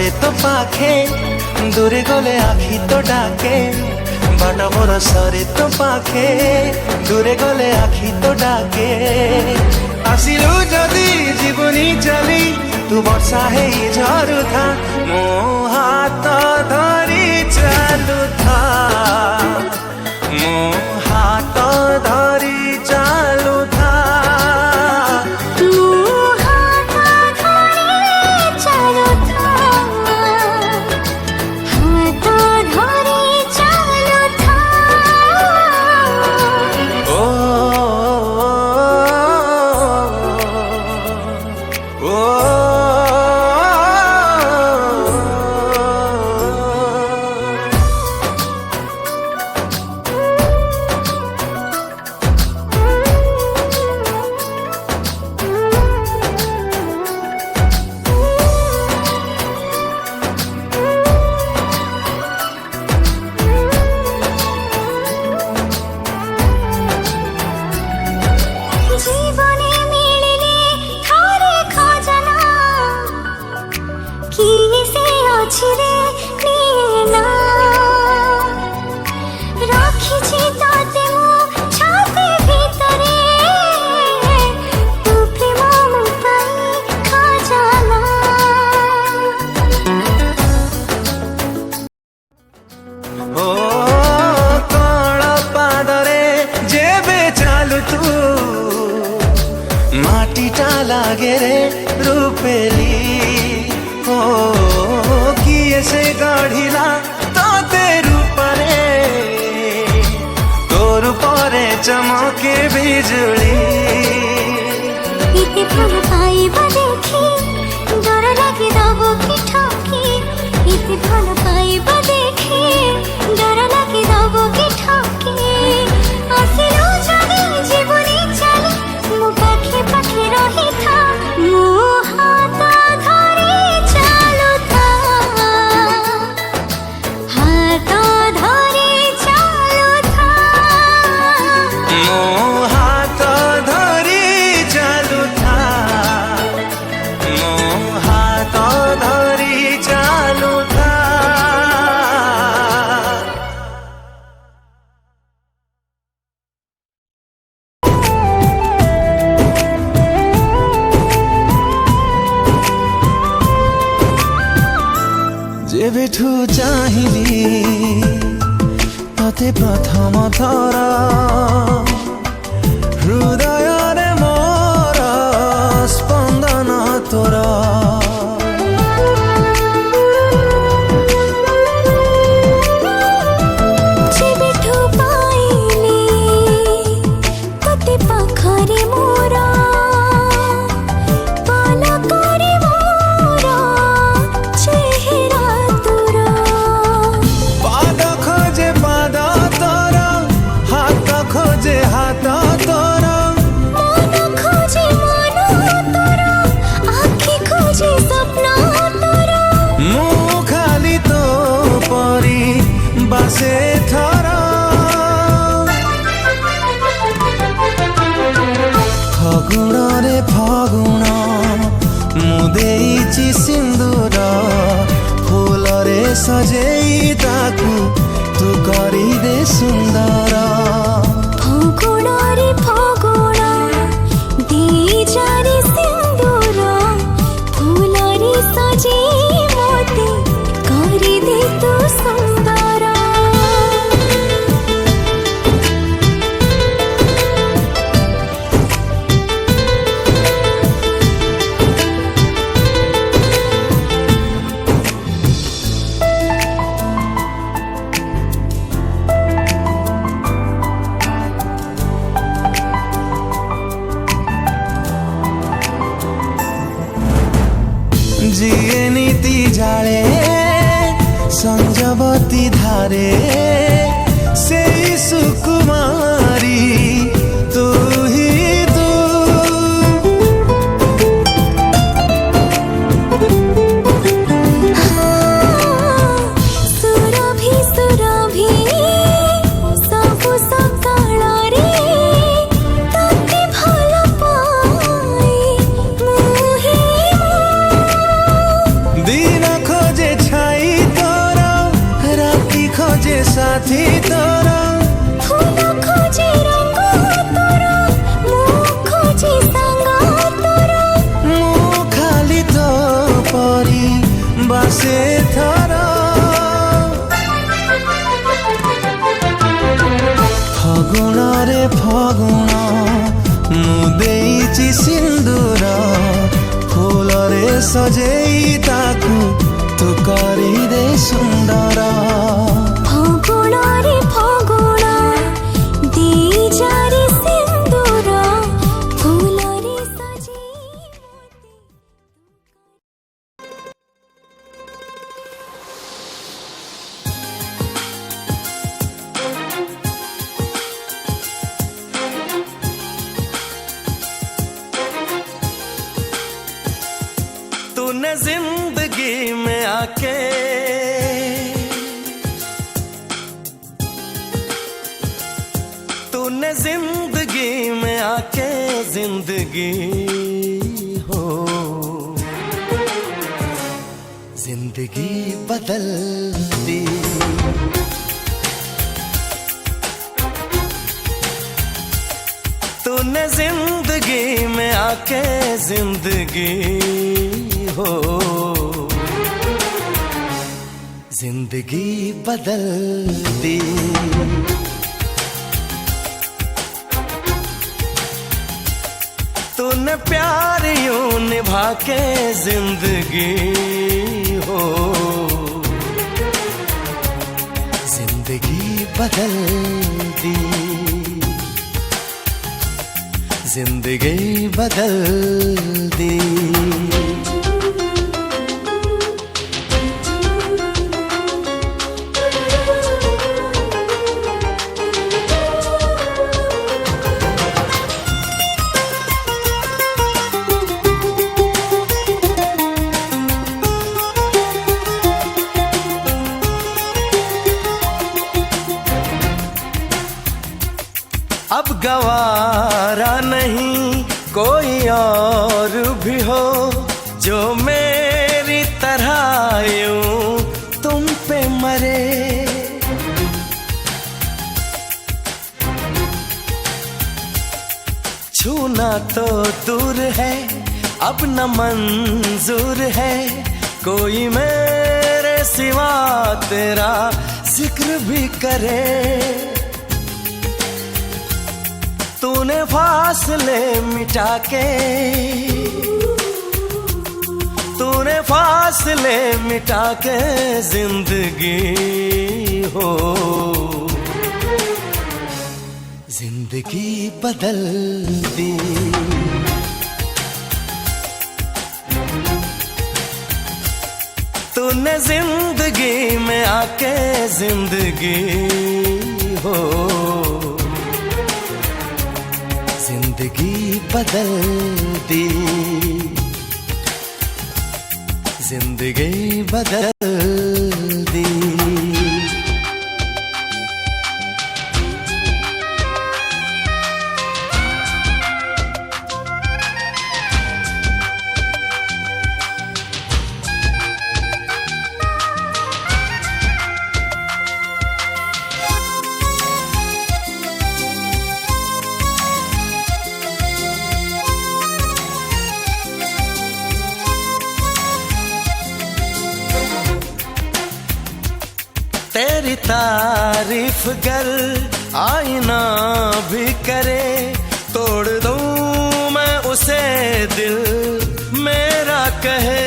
सरे तो पाखे दूरे गले आखि तो डाके बाट मोर सरे तो पाखे दूरे गले आखि तो डाके आसिलु जदि जीवनी चली तू वर्षा है झरू था मो हाथ धरी चालू था मो हाथ धरी चालू था माटीटा लागे रे रूपेली ओ किए से गढ़िला तोते रूपरे तोर परे चमके बिजुली इते फल पाइबा देखी डर लागे दबो की ठकी इते फल पाइबा देखी डर लागे दबो की ठकी आसिलो जानी जीवनी चली मो पाखे पाखे रही था मो हाथ धरी चालू था हाथ धरी चालू था मो हाथ धरी चालू था मो हाथ धरी चालू था जेबेठू चाहिली तते प्रथम थर हृदय रे मोर स्पंदन तोर जेबेठू पाइली तते पाखरे मोर पलकरे मोर चेहरा तोर पाद खोजे पाद तोर हाथ खोजे हाथ तोर मन खोजे मन तोर आँखि खोजे सपना तोर मु खाली तो परी बासे थर फगुण रे फगुण मु देइछि सिंदूर फूल रे सजेई ताकू तू करी दे सुंदर फगुण रे फगुण दी जारी सिंदूर फूल रे सजे मोते करी दे तू सुंदर जिए नीति जाले संजवती धारे से सुकुमारी तू ही तू सुरभि सुरभि सब सकाळ रे तते भल पाई मुहे दिन खोज ଫଗୁଣ ମୁଁ ଦେଇଛି ସିନ୍ଦୁର ଫୁଲରେ ସଜେଇ ତାକୁ ତୁ କରିଦେ ସୁନ୍ଦର ଫଗୁଣରେ ଫଗୁଣ ଦେଇଚାରି ସିନ୍ଦୁର ଫୁଲରେ ସଜେଇ तूने जिंदगी में आके तूने जिंदगी में आके जिंदगी हो जिंदगी बदल दी तूने जिंदगी में आके जिंदगी हो जिंदगी बदल दी तूने प्यार यूं निभा के जिंदगी हो जिंदगी बदल दी जिंदगी बदल दी अब गवारा नहीं कोई और भी हो जो मेरी तरह यूं तुम पे मरे छूना तो दूर है अब न मंजूर है कोई मेरे सिवा तेरा जिक्र भी करे तूने फासले मिटा के तूने फासले मिटा के जिंदगी हो जिंदगी बदल दी तूने जिंदगी में आके जिंदगी हो जिंदगी बदल दी जिंदगी बदल दी तेरी तारीफ गर आईना भी करे तोड़ दूं मैं उसे दिल मेरा कहे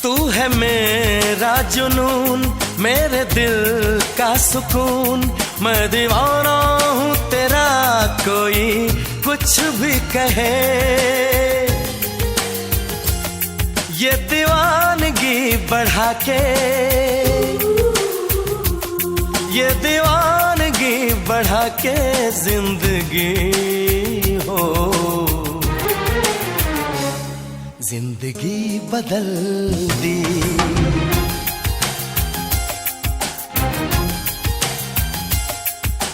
तू है मेरा जुनून मेरे दिल का सुकून मैं दीवाना हूँ तेरा कोई कुछ भी कहे ये दीवानगी बढ़ा के ये दीवानगी बढ़ा के जिंदगी हो जिंदगी बदल दी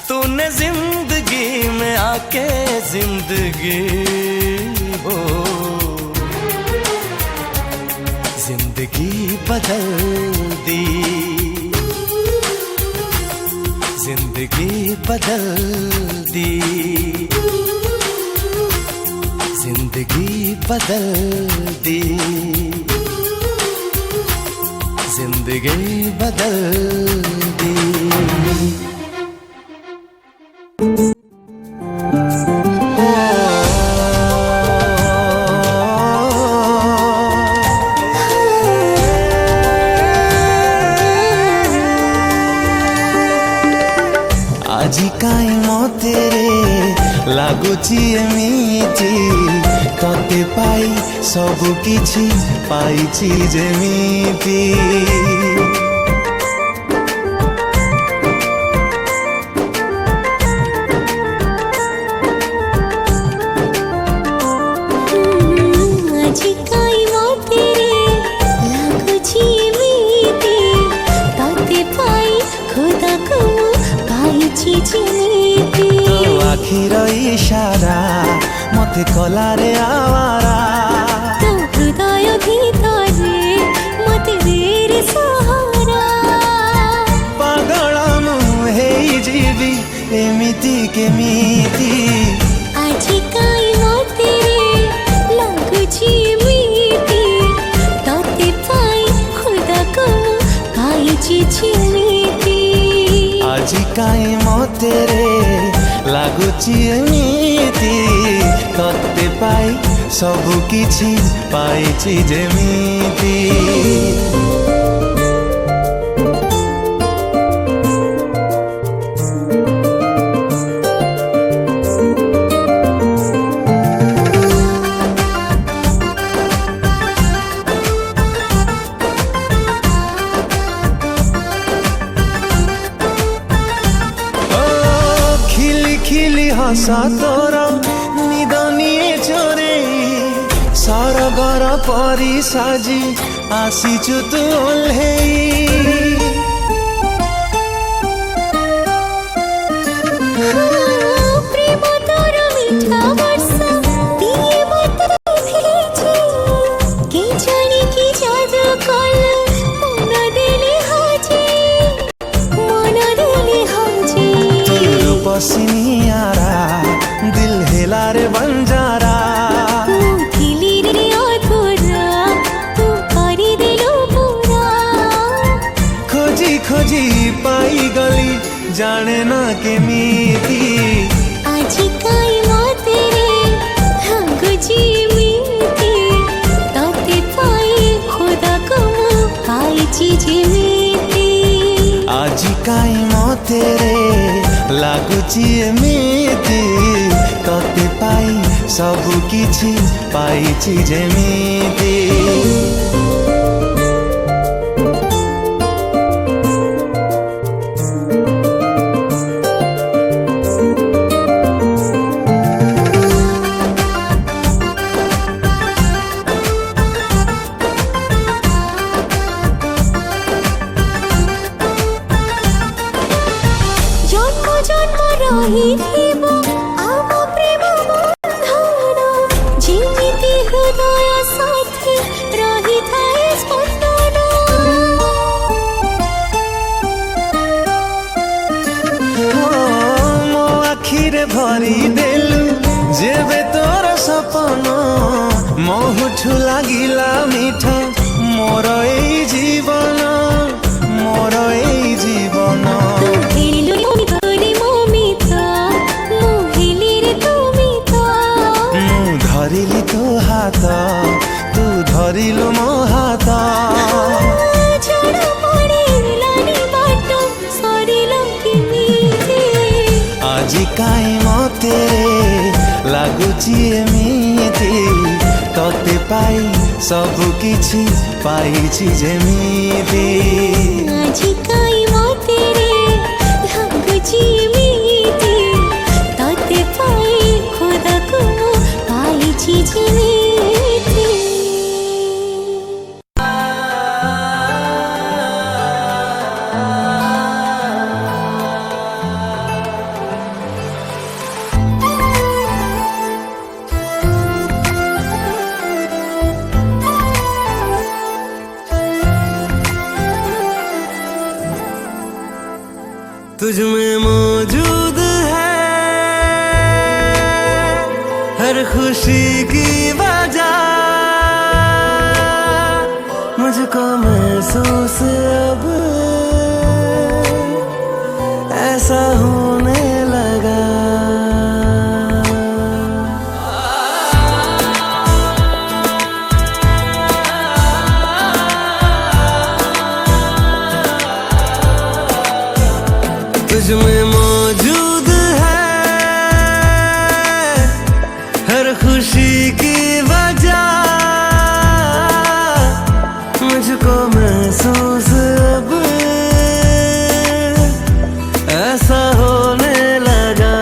तूने जिंदगी में आके जिंदगी हो जिंदगी बदल दी जिंदगी बदल दी जिंदगी बदल दी जिंदगी बदल दी। আজি কাই মতেরে লাগুছি এমিতি ততে পাই সবু কিছু পাইছি যেমিতি। আখির ইশারা মতে কলারে আওয়ারা হৃদয় ভিতরে মতে রে সাহারা পাগল মু হেই ଯିବି এমিতি কেমিতি। আজি কাই মতে লাগুছি এমিতি ততে পাই খুদাকু পাইছি ঝিমিতি। আজি কাই মতে লাগুছি এমিতি ততে পাই সবু কিছু পাইছি যেমিতি। হস তোর নিদ নিয়ে চোরে সরগর পরি সাজি আসিছু তু ওল্হেই। প্রেম তোর মিঠা বর্ষা দিয়ে মতো ভিজে কে জানি কি জাদু করলো মন দিলে হাজে মন দিলে হাজে। রূপ সিনিয়ারা দিল হেলারে বঞ্জারা দিলি রে অধুরা তু করে দিল পুরা। খোঁজি খোঁজি পাই গলি জানে না কেমিতি। আজি কাই মতে লাগুছি এমিতি ততে পাই খুদাকু পাইছি যেমিতি। আজি কাই মতে লাগুছি এমিতি ততে পাই সবু কিছু পাইছি যেমিতি। জন্ম জন্ম রহিথিব আম প্রেম বন্ধন যেমিতি হৃদয় সাথে রহিথায় স্পন্দন। ମୋ ଆଖିରେ ଭରି ଦେଲୁ ଯେବେ ତୋର ସପନ ମୋଠୁ ଲାଗିଲା ମିଠ ମୋର ଏଇ ଜୀବନ ମୋର ଏଇ ଜୀବନ। ହେଲୁ ଧରି ମମିତ ମୁଁ ହେଲି ରେ ତୁମିତ ମୁଁ ଧରିଲି ତୋ ହାତ ତୁ ଧରିଲୁ ମୋ ହାତ। ଛାଡ଼ ପଡ଼ିଲାନି ବାଟ ସରିଲ କେମିତି। আজি କାଇଁ ମତେ ଲାଗୁଛି ଏମିତି ତତେ ପାଇ ସବୁ କିଛି ପାଇଛି ଯେମିତି। আজি কাই মতে লাগুছি এমিতি ততে পাই খুদাকু পাইছি যেমিতি। तुझ में मौजूद है हर खुशी की वजह मुझको मैं महसूस अब ऐसा होने लगा। तुझ में मौजूद है हर खुशी की वजह, मुझको महसूस अब ऐसा होने लगा।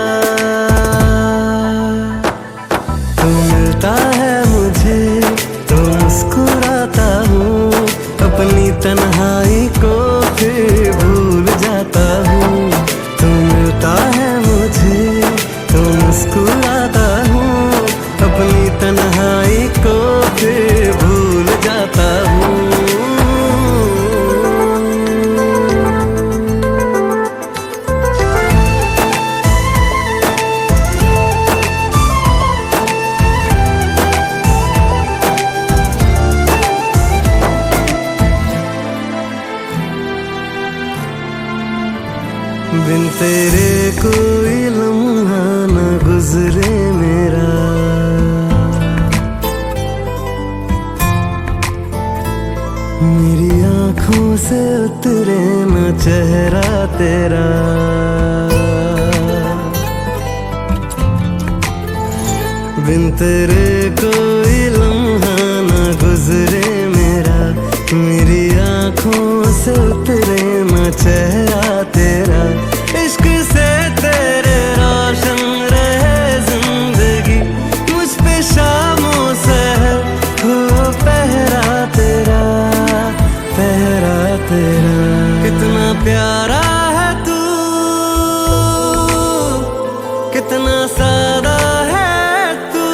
तू मिलता है मुझे तो मुस्कुराता हूँ, अपनी तन्हाई को फिर भूल जाता हूँ। तू मिलता है मुझे तो मुस्कुराता हूँ, अपनी तन्हाई को फिर भूल जाता हूँ। बिन तेरे कोई लम्हा न गुजरे मेरा, मेरी आँखों से उतरे न चेहरा तेरा। बिन तेरे कोई लम्हा न गुजरे मेरा, मेरी आँखों से उतरे न चेहरा तेरा। इश्क से तेरे रोशन रहे जिंदगी, मुझ पे शामों से हो पहरा तेरा, पहरा तेरा। कितना प्यारा है तू, कितना सादा है तू,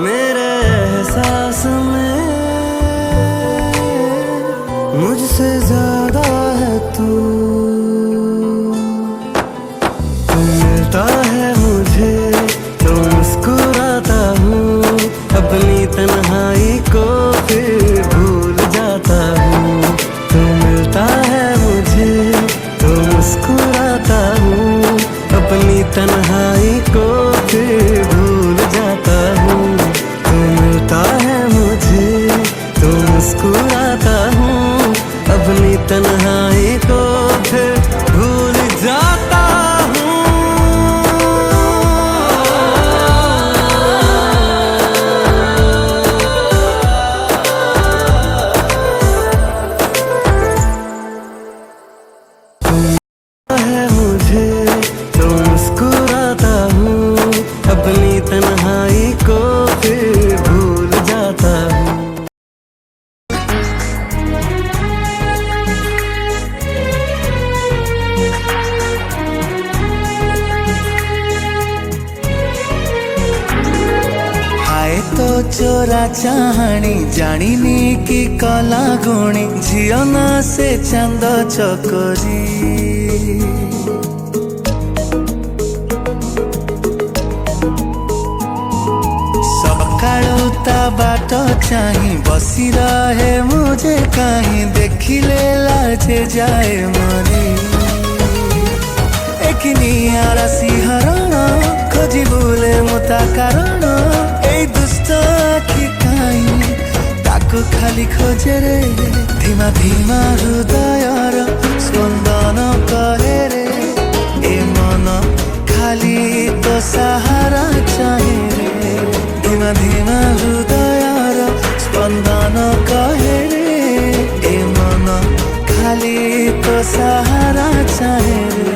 मेरे एहसास में मुझसे ज्यादा है तू। तू मिलता है मुझे तो मुस्कुराता हूँ, अपनी तन्हाई को फिर भूल जाता हूँ। तू मिलता है मुझे तो मुस्कुराता हूँ, अपनी तन्हाई को फिर भूल जाता हूँ। तू मिलता है मुझे तो मुस्कुराता हूँ, अपनी तन्हाई को फिर भूल जाता हूँ। तू है मुझे तो मुस्कुराता हूँ, अपनी तन्हाई को फिर भूल जाता हूँ। हाय तो चोरा चाहाणी जानिनी कि कला गुणी, झियो ना से चांद चकोरी। सकाळू ता बाट चाही बसी रहे मुझे कहीं, देखिले लाजे जाए मरी। एकिनी आरासी हरण खोजी बुले मुता कारण, ए दुष्ट आखि काई ताको खाली खोजे रे। धीमा धीमा हृदयर स्पंदन करे रे, ए मन खाली तो सहारा चाहे रे। धीमा धीमा हृदयर स्पंदन करे रे, ए मन खाली तो सहारा चाहे रे।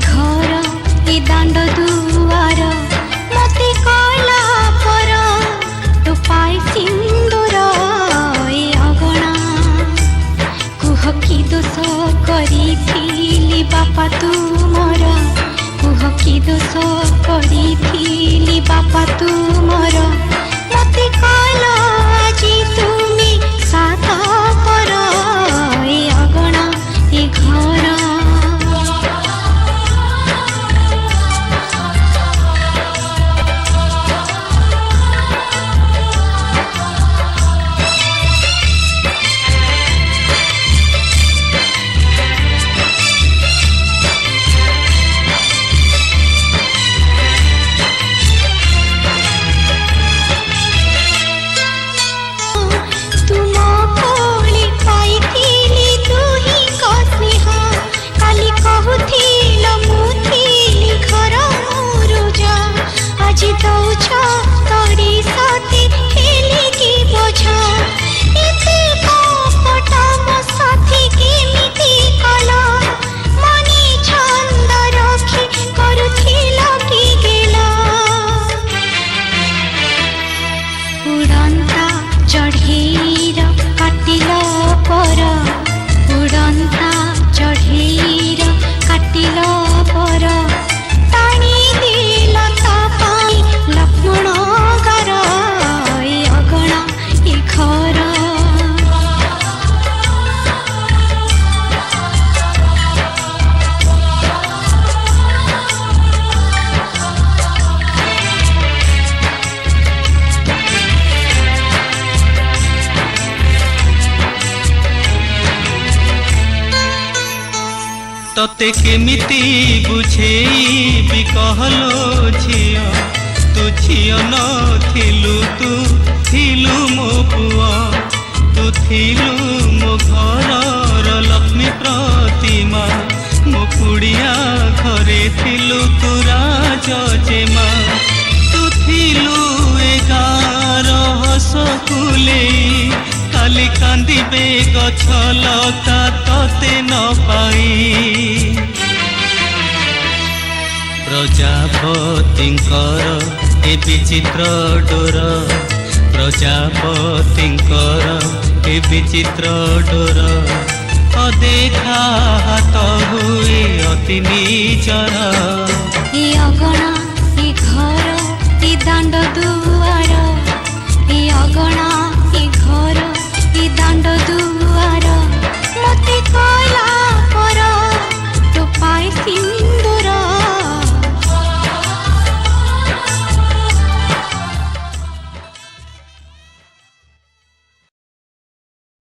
घर ए दांड दुआर मते कला पर तो पाए सिंदूर ए अगणा कुह की दोष करी बापा तुमर कुह की दोष करी बापा तुमर मते कल जी तुमी साथ कर ए अगणा ए घर तते केमिति बुझेबी कहलो झिया तू झिया नथिलु तू थिलु मो पुआ तू थिलु मो घरर लक्ष्मी प्रतिमा मो कुड़िया घरे थिलु तू राजेमा तू थिलु ए गार हसकुले काली कांदिबे गछ लता तते न पाई प्रजापतिंकर ए विचित्र डोर प्रजापतिंकर ए विचित्र डोर अदेखा हाथ हुए अति निजर ए अगणा ए घर ए दांड दुआर ए अगणा